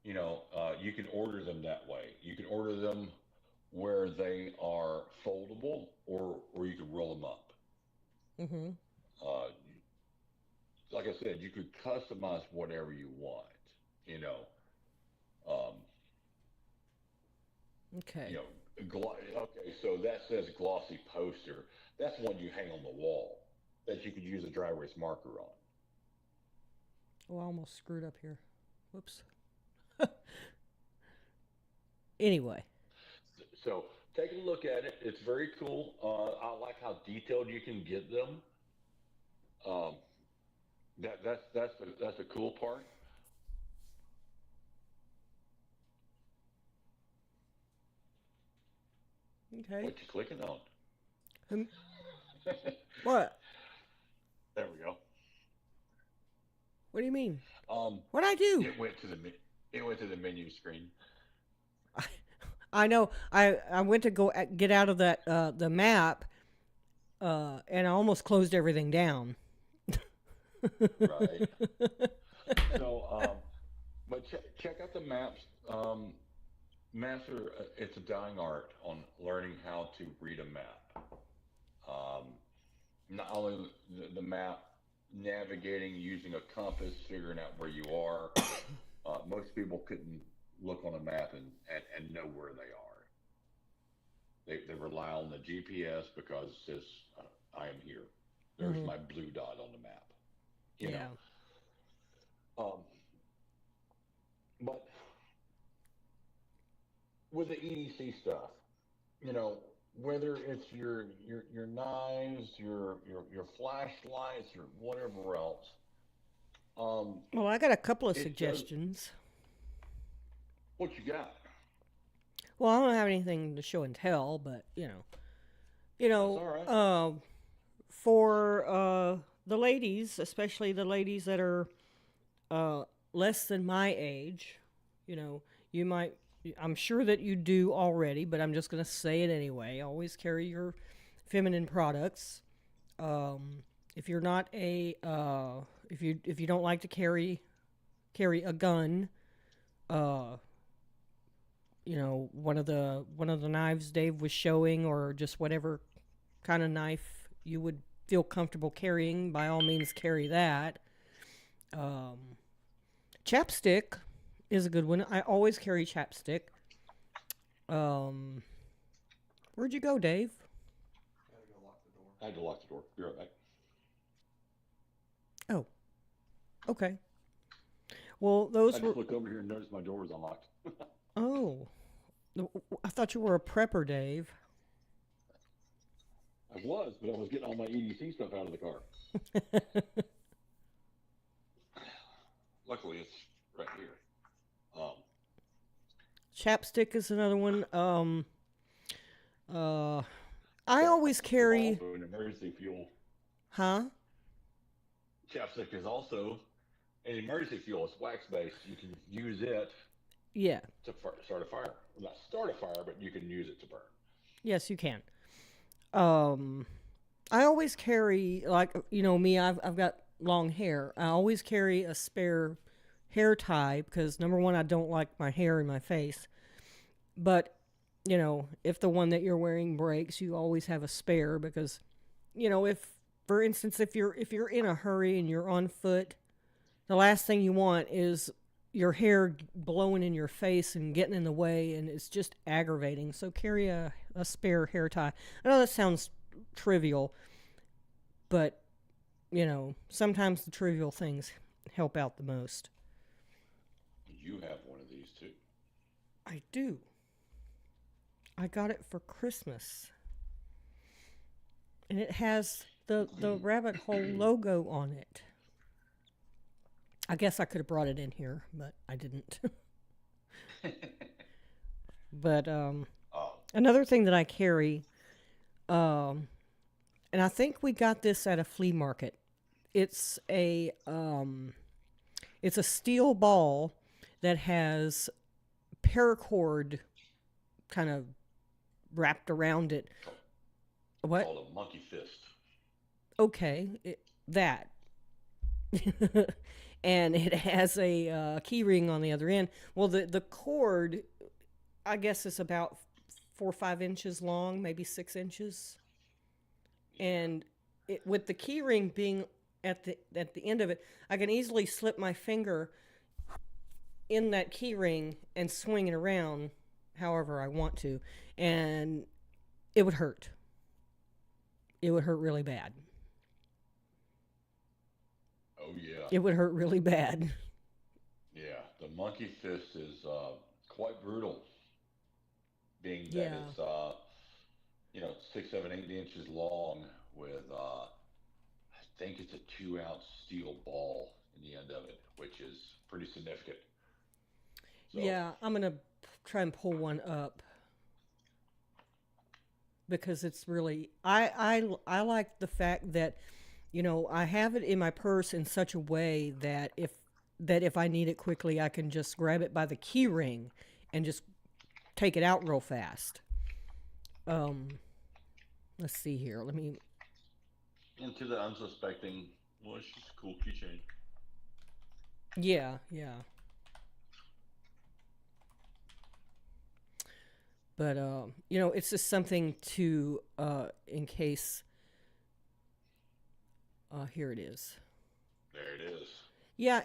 You can order them that way. You can order them where they are foldable, or you can roll them up. Mm-hmm. Uh, like I said, you could customize whatever you want. You know, um, you Okay. know, okay. So that says glossy poster. That's one you hang on the wall that you could use a dry erase marker on. Oh, I almost screwed up here. Whoops. Anyway. So take a look at it. It's very cool. I like how detailed you can get them. Um, that's the cool part. Okay. What you clicking on? Um, what? There we go. What do you mean? Um, What I do? it went to the menu screen. I know. I went to go get out of that the map, and I almost closed everything down. Right. So, but check out the maps. Maps are it's a dying art on learning how to read a map. Um, Not only the map, navigating using a compass, figuring out where you are. Most people couldn't look on a map and know where they are. They rely on the GPS because it says, I am here. There's Hmm. my blue dot on the map. You know. Yeah. Um, but with the EDC stuff, you know, whether it's your knives, your flashlights, or whatever else, um, Well, I got a couple of it does suggestions. what you got. Well, I don't have anything to show and tell, but you That's know, all right. for the ladies, especially the ladies that are uh, less than my age, you know, you might. I'm sure that you do already, but I'm just going to say it anyway. Always carry your feminine products. If you're not if you don't like to carry a gun, uh, one of the knives Dave was showing, or just whatever kind of knife you would feel comfortable carrying, by all means carry that. Um, Chapstick is a good one. I always carry chapstick. Um, where'd you go, Dave? I had to lock the door. Be right back. Oh, okay. Well, I those just were. looked over here and noticed my door was unlocked. Oh, I thought you were a prepper, Dave. I was, but I was getting all my EDC stuff out of the car. Luckily, it's right here. Um, Chapstick is another one. Uh, I always chapstick is carry. also an emergency fuel. Huh? Chapstick is also an emergency fuel. It's wax based. You can use it Yeah. to start a fire. Well, not start a fire, but you can use it to burn. Yes, you can. Um, I always carry, like, me. I've got long hair. I always carry a spare hair tie because, number one, I don't like my hair in my face. But if the one that you're wearing breaks, you always have a spare because, if, for instance, if you're in a hurry and you're on foot, the last thing you want is your hair blowing in your face and getting in the way, and it's just aggravating. So carry a spare hair tie. I know that sounds trivial, but sometimes the trivial things help out the most. you have one of these too. I do. I got it for Christmas. And it has the rabbit hole logo on it. I guess I could have brought it in here, but I didn't. But Oh, another thing that I carry, um, and I think we got this at a flea market. It's it's a steel ball that has paracord kind of wrapped around it. What? called a monkey fist. Okay, that. And it has a key ring on the other end. Well, the cord, I guess, is about 4 or 5 inches long, maybe 6 inches, and with the key ring being at the end of it, I can easily slip my finger in that key ring and swing it around however I want to, and it would hurt. It would hurt really bad. Oh yeah, It would hurt really bad. yeah. The monkey fist is quite brutal, being that Yeah. it's 6, 7, 8 inches long with I think it's a 2 ounce steel ball in the end of it, which is pretty significant. So Yeah, I'm gonna try and pull one up because it's really I like the fact that I have it in my purse in such a way that if I need it quickly, I can just grab it by the key ring and just take it out real fast. Um, let's see here. Let me. into the unsuspecting, well, it's just a cool keychain. Yeah, yeah. But it's just something to in case. Here it is. There it is. Yeah,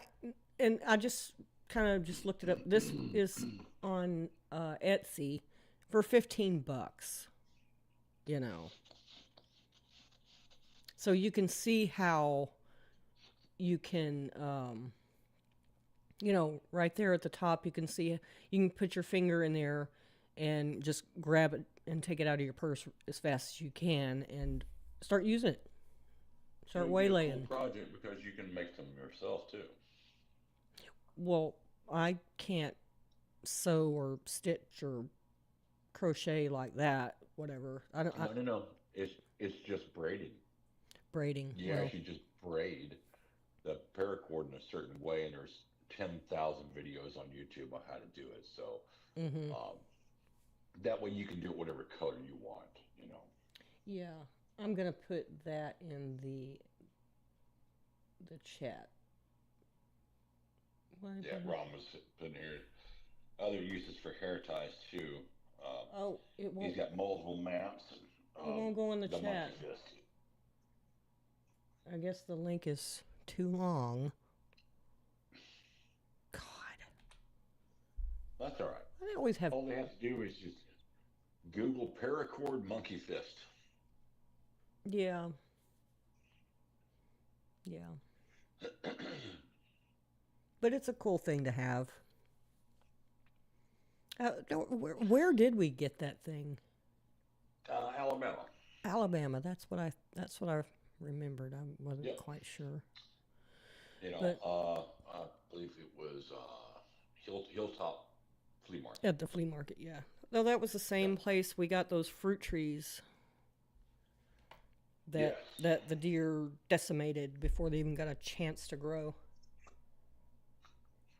and I just kind of just looked it up. This is on Etsy for $15. You know, so you can see how you can, right there at the top, you can see you can put your finger in there and just grab it and take it out of your purse as fast as you can and start using it. It Start would be a cool waylaying. project because you can make them yourself too. Well, I can't sew or stitch or crochet like that. Whatever. I don't. No, no, no. It's just braiding. Braiding. You Well. actually just braid the paracord in a certain way, and there's 10,000 videos on YouTube on how to do it. So Mhm. um, that way you can do it whatever color you want. You know. Yeah. I'm gonna put that in the chat. Why Yeah, did Ron was putting here other uses for hair ties too. Um, Oh, he's got multiple maps. it won't go in the The monkey chat. fist. I guess the link is too long. God, That's all right. I always have. All they have to do is just Google paracord monkey fist. Yeah, yeah. But it's a cool thing to have. Where did we get that thing? Alabama. Alabama. That's what I remembered. I wasn't Yep. quite sure. I But believe it was Hilltop Flea Market. at the flea market, yeah. No, that was the same place we got those fruit trees Yes. that the deer decimated before they even got a chance to grow.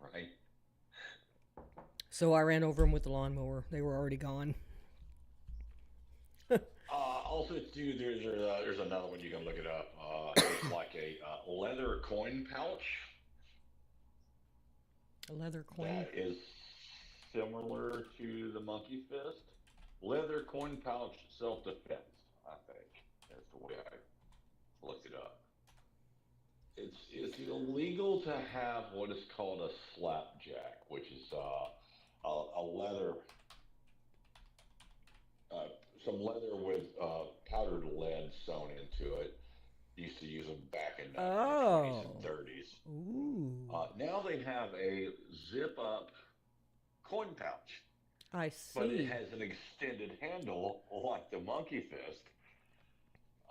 Right. So I ran over them with the lawnmower. They were already gone. Also, too, there's another one you can look it up. It's like a leather coin pouch A leather coin. that is similar to the monkey fist. Leather coin pouch self defense, I think. That's the way I looked it up. It's illegal to have what is called a slapjack, which is a leather, uh, some leather with powdered lead sewn into it, Used to use them back in the 20s and Oh. 30s. Ooh. Now they have a zip up coin pouch, I but it see. has an extended handle like the monkey fist.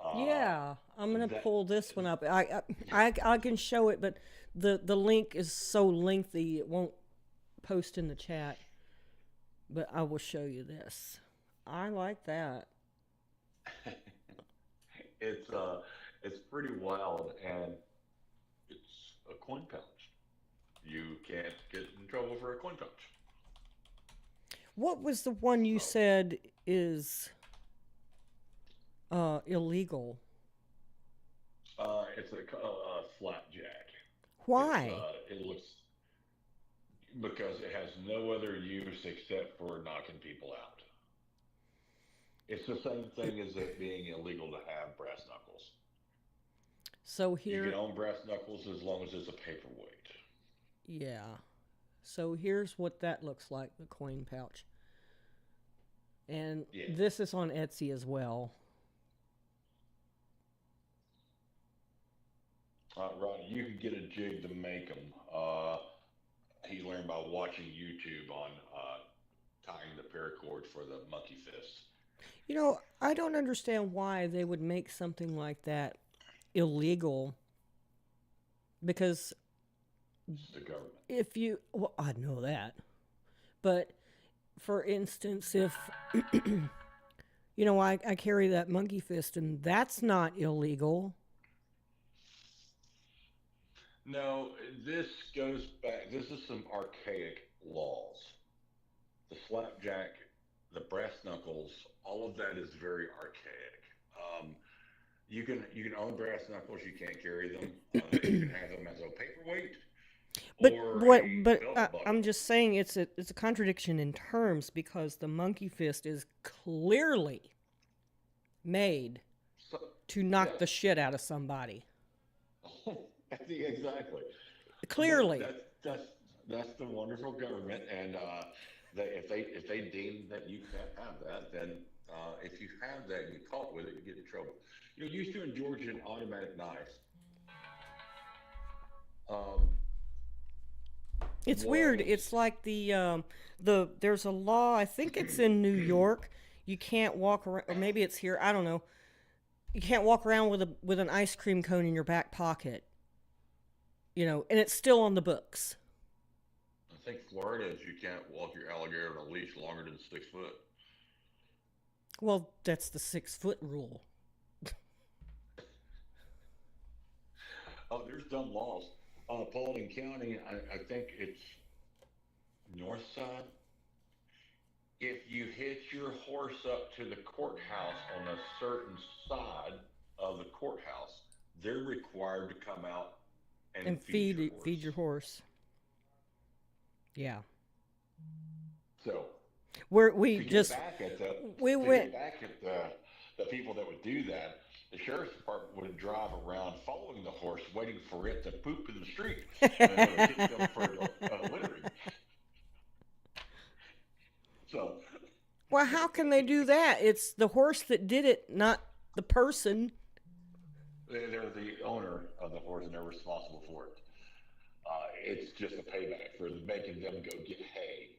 Uh, Yeah, I'm gonna that pull this one up. I can show it, but the link is so lengthy it won't post in the chat. But I will show you this. I like that. it's uh, it's pretty wild, and it's a coin pouch. You can't get in trouble for a coin pouch. What was the one you So said is illegal? it's a flapjack. Why? It looks because it has no other use except for knocking people out. It's the same thing as it being illegal to have brass knuckles. So You can here, own brass knuckles as long as it's a paperweight. yeah. So here's what that looks like, the coin pouch. And Yeah. this is on Etsy as well. Ronnie, you can get a jig to make them. He learned by watching YouTube on tying the paracord for the monkey fist. You know, I don't understand why they would make something like that illegal because It's the government. if you, well, I know that, but for instance, if, I carry that monkey fist and that's not illegal. No, this goes back. This is some archaic laws. The slapjack, the brass knuckles, all of that is very archaic. Um, you can own brass knuckles. You can't carry them. You can have them as a paperweight But or what? a But belt I'm buckle. just saying it's a contradiction in terms because the monkey fist is clearly made So, to knock yes, the shit out of somebody. exactly. But Clearly. that's the wonderful government, and if they deem that you can't have that, then if you have that and you caught with it, you get in trouble. Used to in Georgia, an automatic knife um, It's weird. was It's like there's a law. I think it's in New York. You can't walk around, or maybe it's here. I don't know. You can't walk around with an ice cream cone in your back pocket. And it's still on the books. I think Florida is you can't walk your alligator on a leash longer than 6 foot. Well, that's the 6 foot rule. Oh, there's dumb laws. Paulding County, I think it's north side. If you hitch your horse up to the courthouse on a certain side of the courthouse, they're required to come out and And feed your feed your horse. horse. Yeah. So We're we to get just back at the we to went get back at the people that would do that, the sheriff's department would drive around following the horse, waiting for it to poop in the street, and then they would hit them for littering. So Well, how can they do that? It's the horse that did it, not the person. they're the owner of the horse, and they're responsible for it. It's just a payback for making them go get hay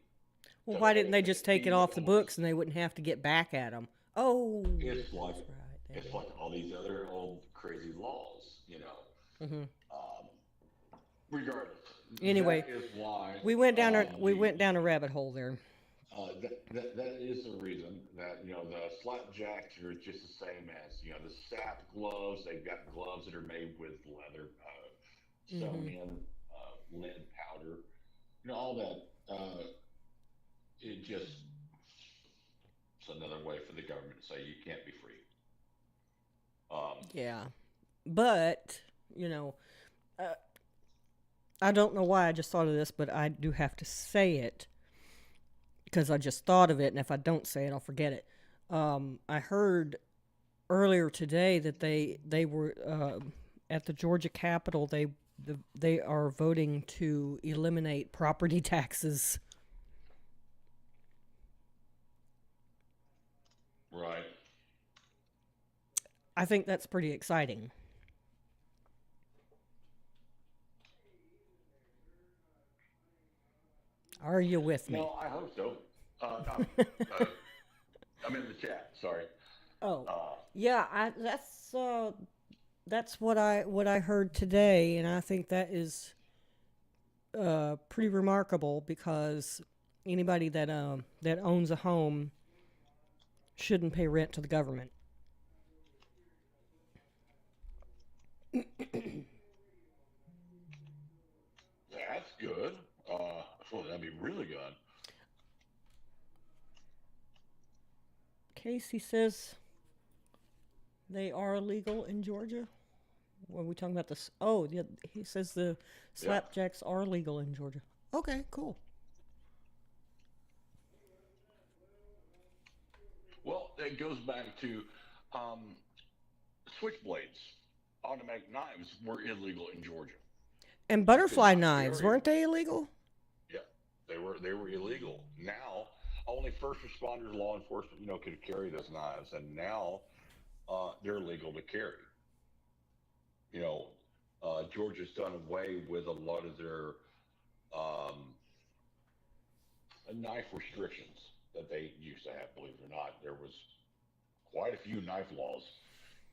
Well, to why didn't they just take it feed the off the books horse. and they wouldn't have to get back at them? Oh, It's like that's right. They it's like all these other old crazy laws. would. Um, Regardless, Anyway, that is why we the went down a rabbit hole there. that is the reason that the slapjacks are just the same as the sap gloves. They've got gloves that are made with leather sewn Hmm. in lead powder. All that. It just it's another way for the government to say you can't be free. Um, Yeah, but you know, uh, I don't know why I just thought of this, but I do have to say it because I just thought of it, and if I don't say it, I'll forget it. I heard earlier today that they were at the Georgia Capitol. They are voting to eliminate property taxes. right. I think that's pretty exciting. Are you with me? No, I hope so. I'm, uh, I'm in the chat. Sorry. Oh, Uh, yeah. That's what I heard today, and I think that is pretty remarkable because anybody that owns a home shouldn't pay rent to the government. that's good. Oh, that'd be really good. Casey says they are legal in Georgia. What are we talking about this? Oh, yeah, he says the Yeah. slapjacks are legal in Georgia. Okay, cool. Well, it goes back to um, switchblades. Automatic knives were illegal in Georgia. And You could butterfly not knives, carry them. weren't they illegal? Yeah, they were illegal. Now only first responders, law enforcement, could carry those knives, and now they're legal to carry. You know, Georgia's done away with a lot of their um, knife restrictions that they used to have. Believe it or not, there was quite a few knife laws.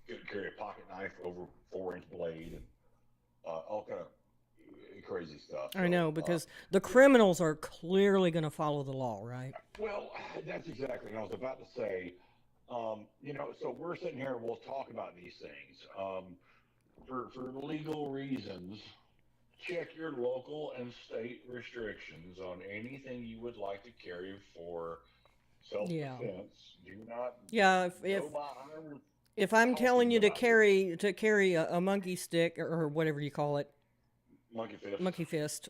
You could carry a pocket knife over 4-inch blade and all kind of crazy stuff. I So, know because the criminals are clearly going to follow the law, right? well, that's exactly what I was about to say. So we're sitting here and we'll talk about these things. For legal reasons, check your local and state restrictions on anything you would like to carry for Yeah. self-defense. Do not Yeah, go by our if I'm telling talking you to about this. carry a monkey stick or whatever you call it, Monkey fist. monkey fist.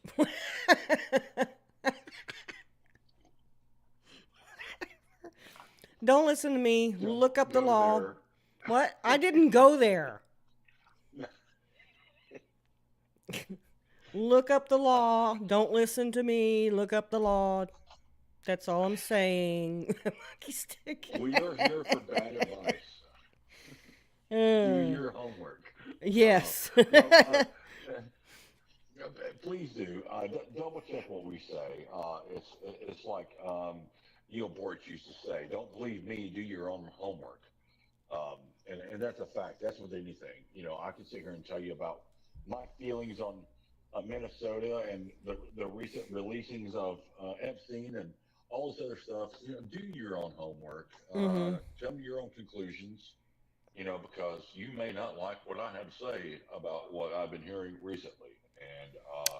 Don't listen to me. Don't Look up the go law. there. What? I didn't go there. Look up the law. Don't listen to me. Look up the law. That's all I'm saying. Monkey stick. We are here for bad advice. Do Uh, your homework. yes. No, please do. Double check what we say. It's like Neil Borch used to say, "Don't believe me. Do your own homework." And that's a fact. That's with anything. I can sit here and tell you about my feelings on Minnesota and the recent releasings of Epstein and all this other stuff. Do your own homework. hmm Come to your own conclusions. Because you may not like what I have to say about what I've been hearing recently, and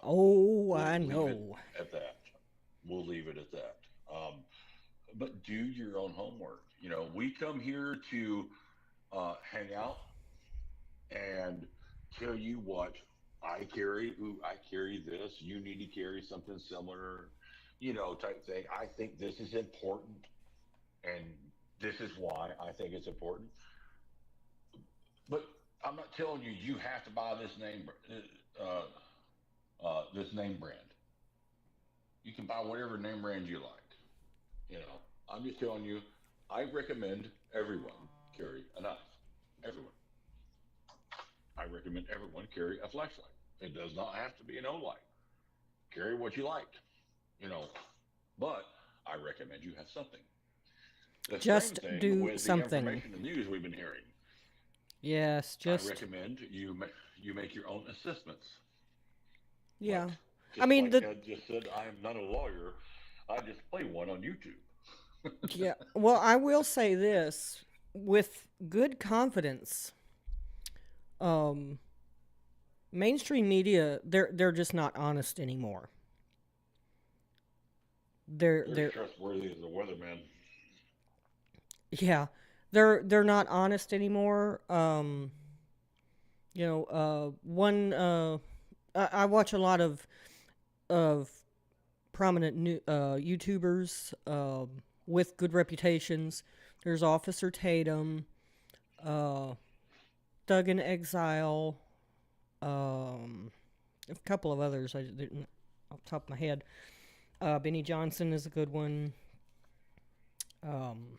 Oh, we'll I leave it know. at that. We'll leave it at that. But do your own homework. We come here to hang out and tell you what I carry. Ooh, I carry this. You need to carry something similar, type thing. I think this is important, and this is why I think it's important. But I'm not telling you you have to buy this name brand. You can buy whatever name brand you like. I'm just telling you. I recommend everyone carry a knife. Everyone. I recommend everyone carry a flashlight. It does not have to be an O light. Carry what you like. You know, but I recommend you have something. The same Just thing do with the something. information and news we've been hearing. Yes, I just recommend you make your own assessments. Like yeah. I just mean like the Ed just said, I am not a lawyer. I just play one on YouTube. yeah. Well, I will say this with good confidence. Um, Mainstream media they're just not honest anymore. They're They're as they're trustworthy as a weatherman. yeah. They're not honest anymore. One I watch a lot of prominent YouTubers with good reputations. There's Officer Tatum, uh, Doug in Exile, um, a couple of others I didn't off the top of my head. Benny Johnson is a good one. Um,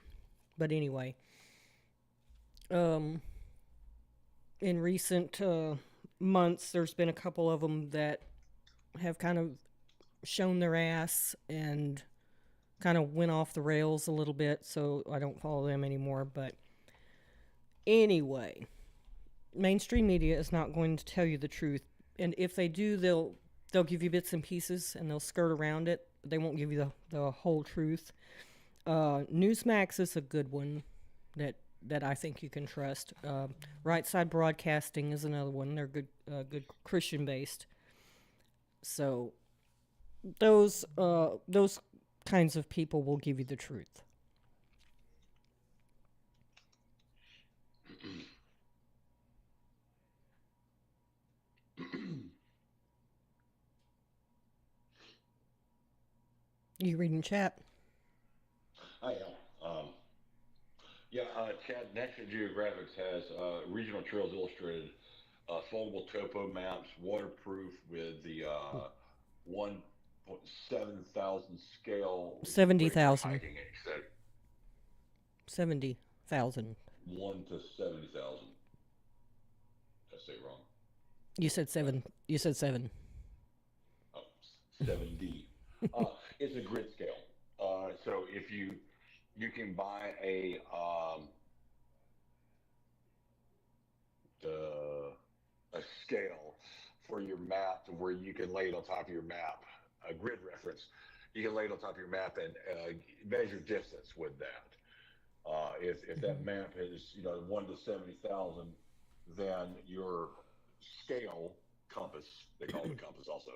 but anyway, um, in recent months, there's been a couple of them that have kind of shown their ass and kind of went off the rails a little bit, so I don't follow them anymore. But anyway, mainstream media is not going to tell you the truth, and if they do, they'll give you bits and pieces and they'll skirt around it. They won't give you the whole truth. Newsmax is a good one that I think you can trust. Right Side Broadcasting is another one. They're good Christian based. So those kinds of people will give you the truth. You reading chat? I am. Yeah, Chad, National Geographic has Regional Trails Illustrated, foldable topo maps, waterproof with the 1.7 thousand scale, which is Seventy great for thousand. hiking. Except 70,000. 1 to 70,000. Did I say it wrong? You said Okay. seven. You said seven. Oh, 7D. It's a grid scale. So if you can buy the a scale for your map to where you can lay it on top of your map, a grid reference. You can lay it on top of your map and measure distance with that. If that Hmm. map is 1 to 70,000, then your scale compass, they call it a compass also.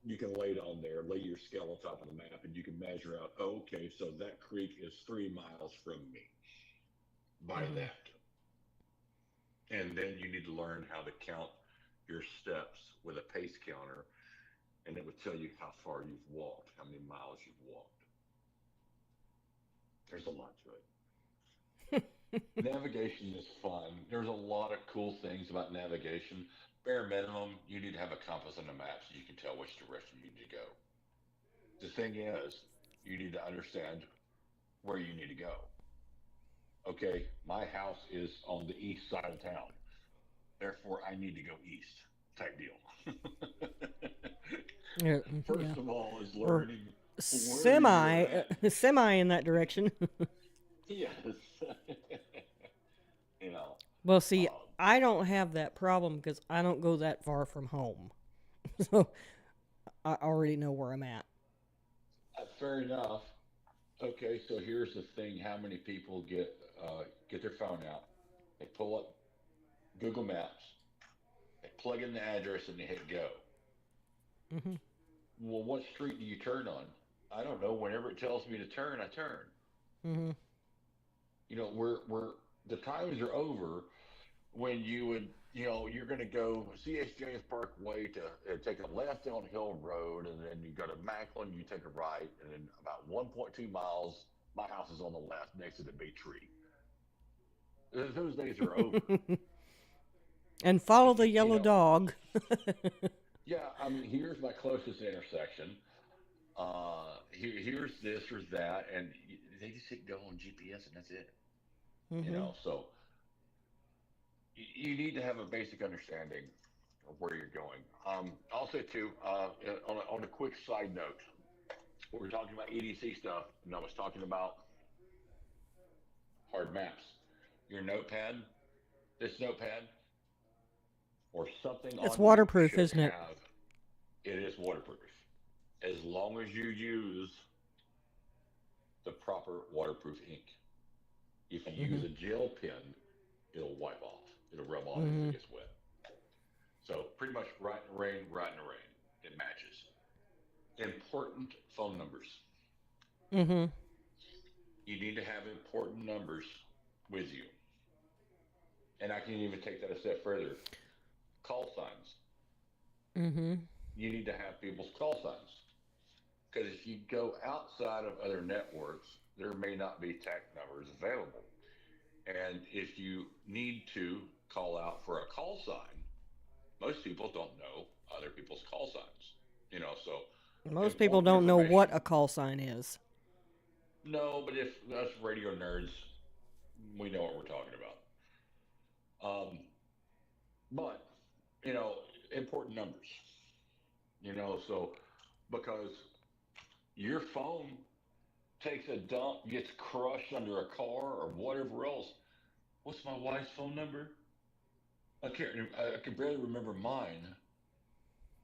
You can lay it on there, lay your scale on top of the map, and you can measure out. Oh, okay, so that creek is 3 miles from me by Hmm. that, and then you need to learn how to count your steps with a pace counter, and it would tell you how far you've walked, how many miles you've walked. There's a lot to it. Navigation is fun. There's a lot of cool things about navigation. Bare minimum, you need to have a compass and a map so you can tell which direction you need to go. The thing is, you need to understand where you need to go. Okay, my house is on the east side of town. Therefore, I need to go east type deal. Yeah, yeah. First of all, is Or learning where you're semi, at. semi in that direction. Yes. you know, Well, see, um, I don't have that problem because I don't go that far from home, so I already know where I'm at. fair enough. Okay, so here's the thing: how many people get their phone out? They pull up Google Maps, they plug in the address, and they hit go. Hmm. Well, what street do you turn on? I don't know. Whenever it tells me to turn, I turn. Hmm. We're the times are over when you would, you're going to go C.S. James Parkway to take a left on Hill Road, and then you go to Macklin, you take a right, and then about 1.2 miles, my house is on the left next to the big tree. Those days are over. And follow the you yellow know, dog. yeah, I mean, here's my closest intersection. Here's this or that, and they just hit go on GPS, and that's it. Hmm. So you need to have a basic understanding of where you're going. Also, too, on a quick side note, we were talking about EDC stuff, and I was talking about hard maps. Your notepad, this notepad, or something It's on you waterproof, should isn't it? have, it is waterproof. As long as you use the proper waterproof ink. If you use Hmm. a gel pen, it'll wipe off. It'll rub off if it Hmm. gets wet. So pretty much right in the rain, right in the rain. It matches. Important phone numbers. Hmm. You need to have important numbers with you. And I can even take that a step further. Call signs. Hmm. You need to have people's call signs. Because if you go outside of other networks, there may not be tech numbers available. And if you need to call out for a call sign, most people don't know other people's call signs. So Most people important don't know what information. a call sign is. No, but if us radio nerds, we know what we're talking about. But, you know, important numbers. So because your phone takes a dump, gets crushed under a car or whatever else. What's my wife's phone number? I can't. I can barely remember mine.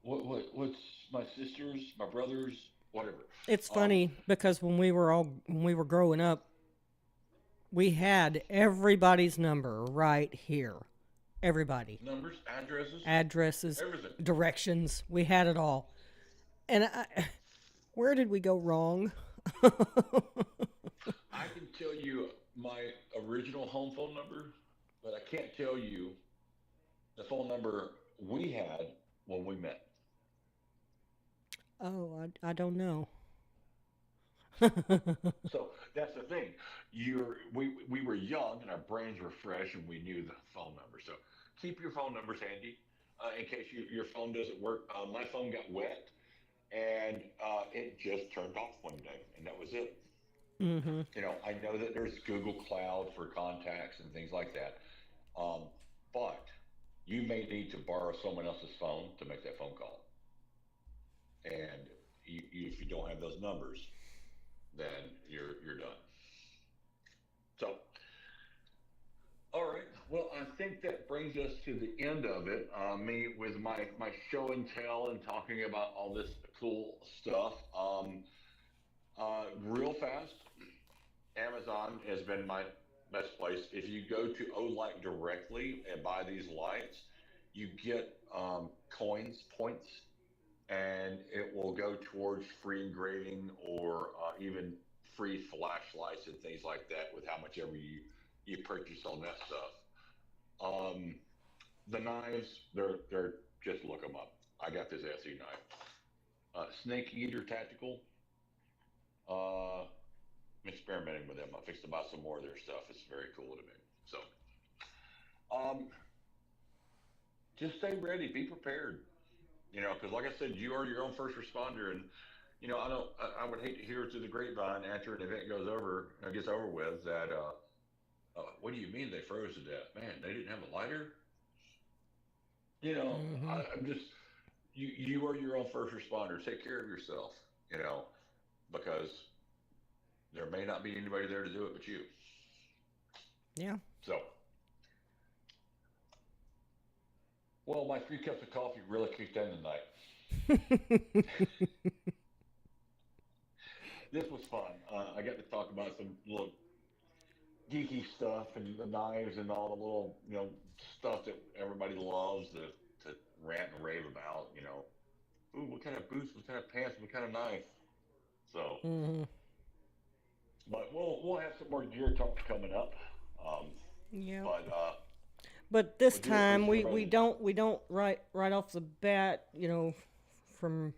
What's my sister's, my brother's, whatever. It's Um, funny because when we were growing up, we had everybody's number right here. Everybody. Numbers, addresses, Addresses, everything. directions, we had it all. And where did we go wrong? I can tell you my original home phone number, but I can't tell you the phone number we had when we met. Oh, I don't know. So that's the thing. We were young and our brains were fresh and we knew the phone number. So keep your phone numbers handy in case your phone doesn't work. My phone got wet and it just turned off one day, and that was it. Hmm. I know that there's Google Cloud for contacts and things like that, um, but you may need to borrow someone else's phone to make that phone call. And if you don't have those numbers, then you're done. So, all right. Well, I think that brings us to the end of it. Me with my show and tell and talking about all this cool stuff. Real fast, Amazon has been my best place. If you go to Olight directly and buy these lights, you get coins, points, and it will go towards free engraving or even free flashlights and things like that with how much ever you purchase on that stuff. Um, the knives, they're just look them up. I got this SE knife, Snake Eater Tactical. I'm experimenting with them. I'm fixing to buy some more of their stuff. It's very cool to me. So, um, just stay ready, be prepared. Because like I said, you are your own first responder, and I don't. I would hate to hear through the grapevine after an event gets over with that. What do you mean they froze to death? Man, they didn't have a lighter. Hmm. I'm just you are your own first responder. Take care of yourself. You know, because there may not be anybody there to do it but you. Yeah. So, well, my 3 cups of coffee really kicked in tonight. This was fun. I got to talk about some little geeky stuff and the knives and all the little stuff that everybody loves to rant and rave about. Ooh, what kind of boots, what kind of pants, what kind of knife. So, Hmm. but we'll have some more gear talks coming up. Um, Yeah. but But this we do time appreciate we everybody. don't right off the bat, from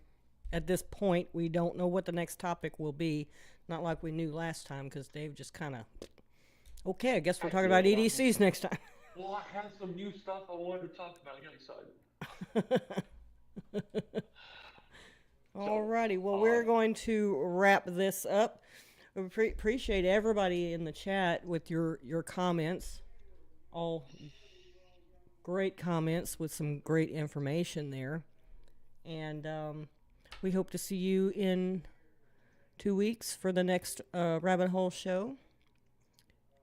at this point we don't know what the next topic will be. Not like we knew last time because Dave just kind of okay. I guess we're talking about EDCs next time. Well, I had some new stuff I wanted to talk about. I got excited. So, Alrighty, well, we're um, going to wrap this up. We appreciate everybody in the chat with your comments. All great comments with some great information there. And we hope to see you in 2 weeks for the next Rabbit Hole show.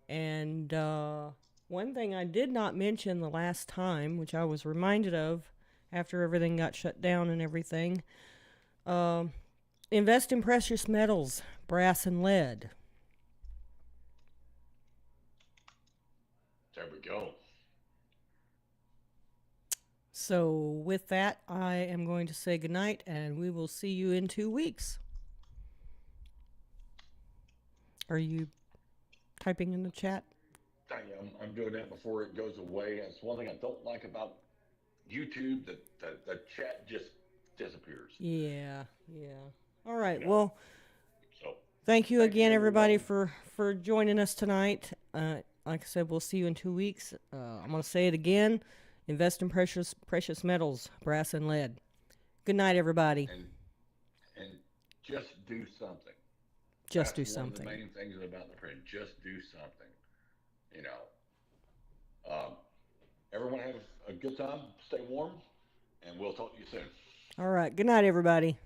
And one thing I did not mention the last time, which I was reminded of after everything got shut down and everything, uh, invest in precious metals, brass and lead. there we go. So, with that, I am going to say goodnight, and we will see you in 2 weeks. Are you typing in the chat? I'm doing that before it goes away. That's one thing I don't like about YouTube. That the chat just disappears. Yeah, yeah. All right. You know. Well, So thank you thank you, again, everybody, everybody. for joining us tonight. Like I said, we'll see you in 2 weeks. I'm going to say it again. Invest in precious metals, brass and lead. Good night, everybody. And just do something. Just That's do one of the something. main things about the print. Just do something. You know. Um, everyone have a good time. Stay warm, and we'll talk to you soon. All right. Good night, everybody.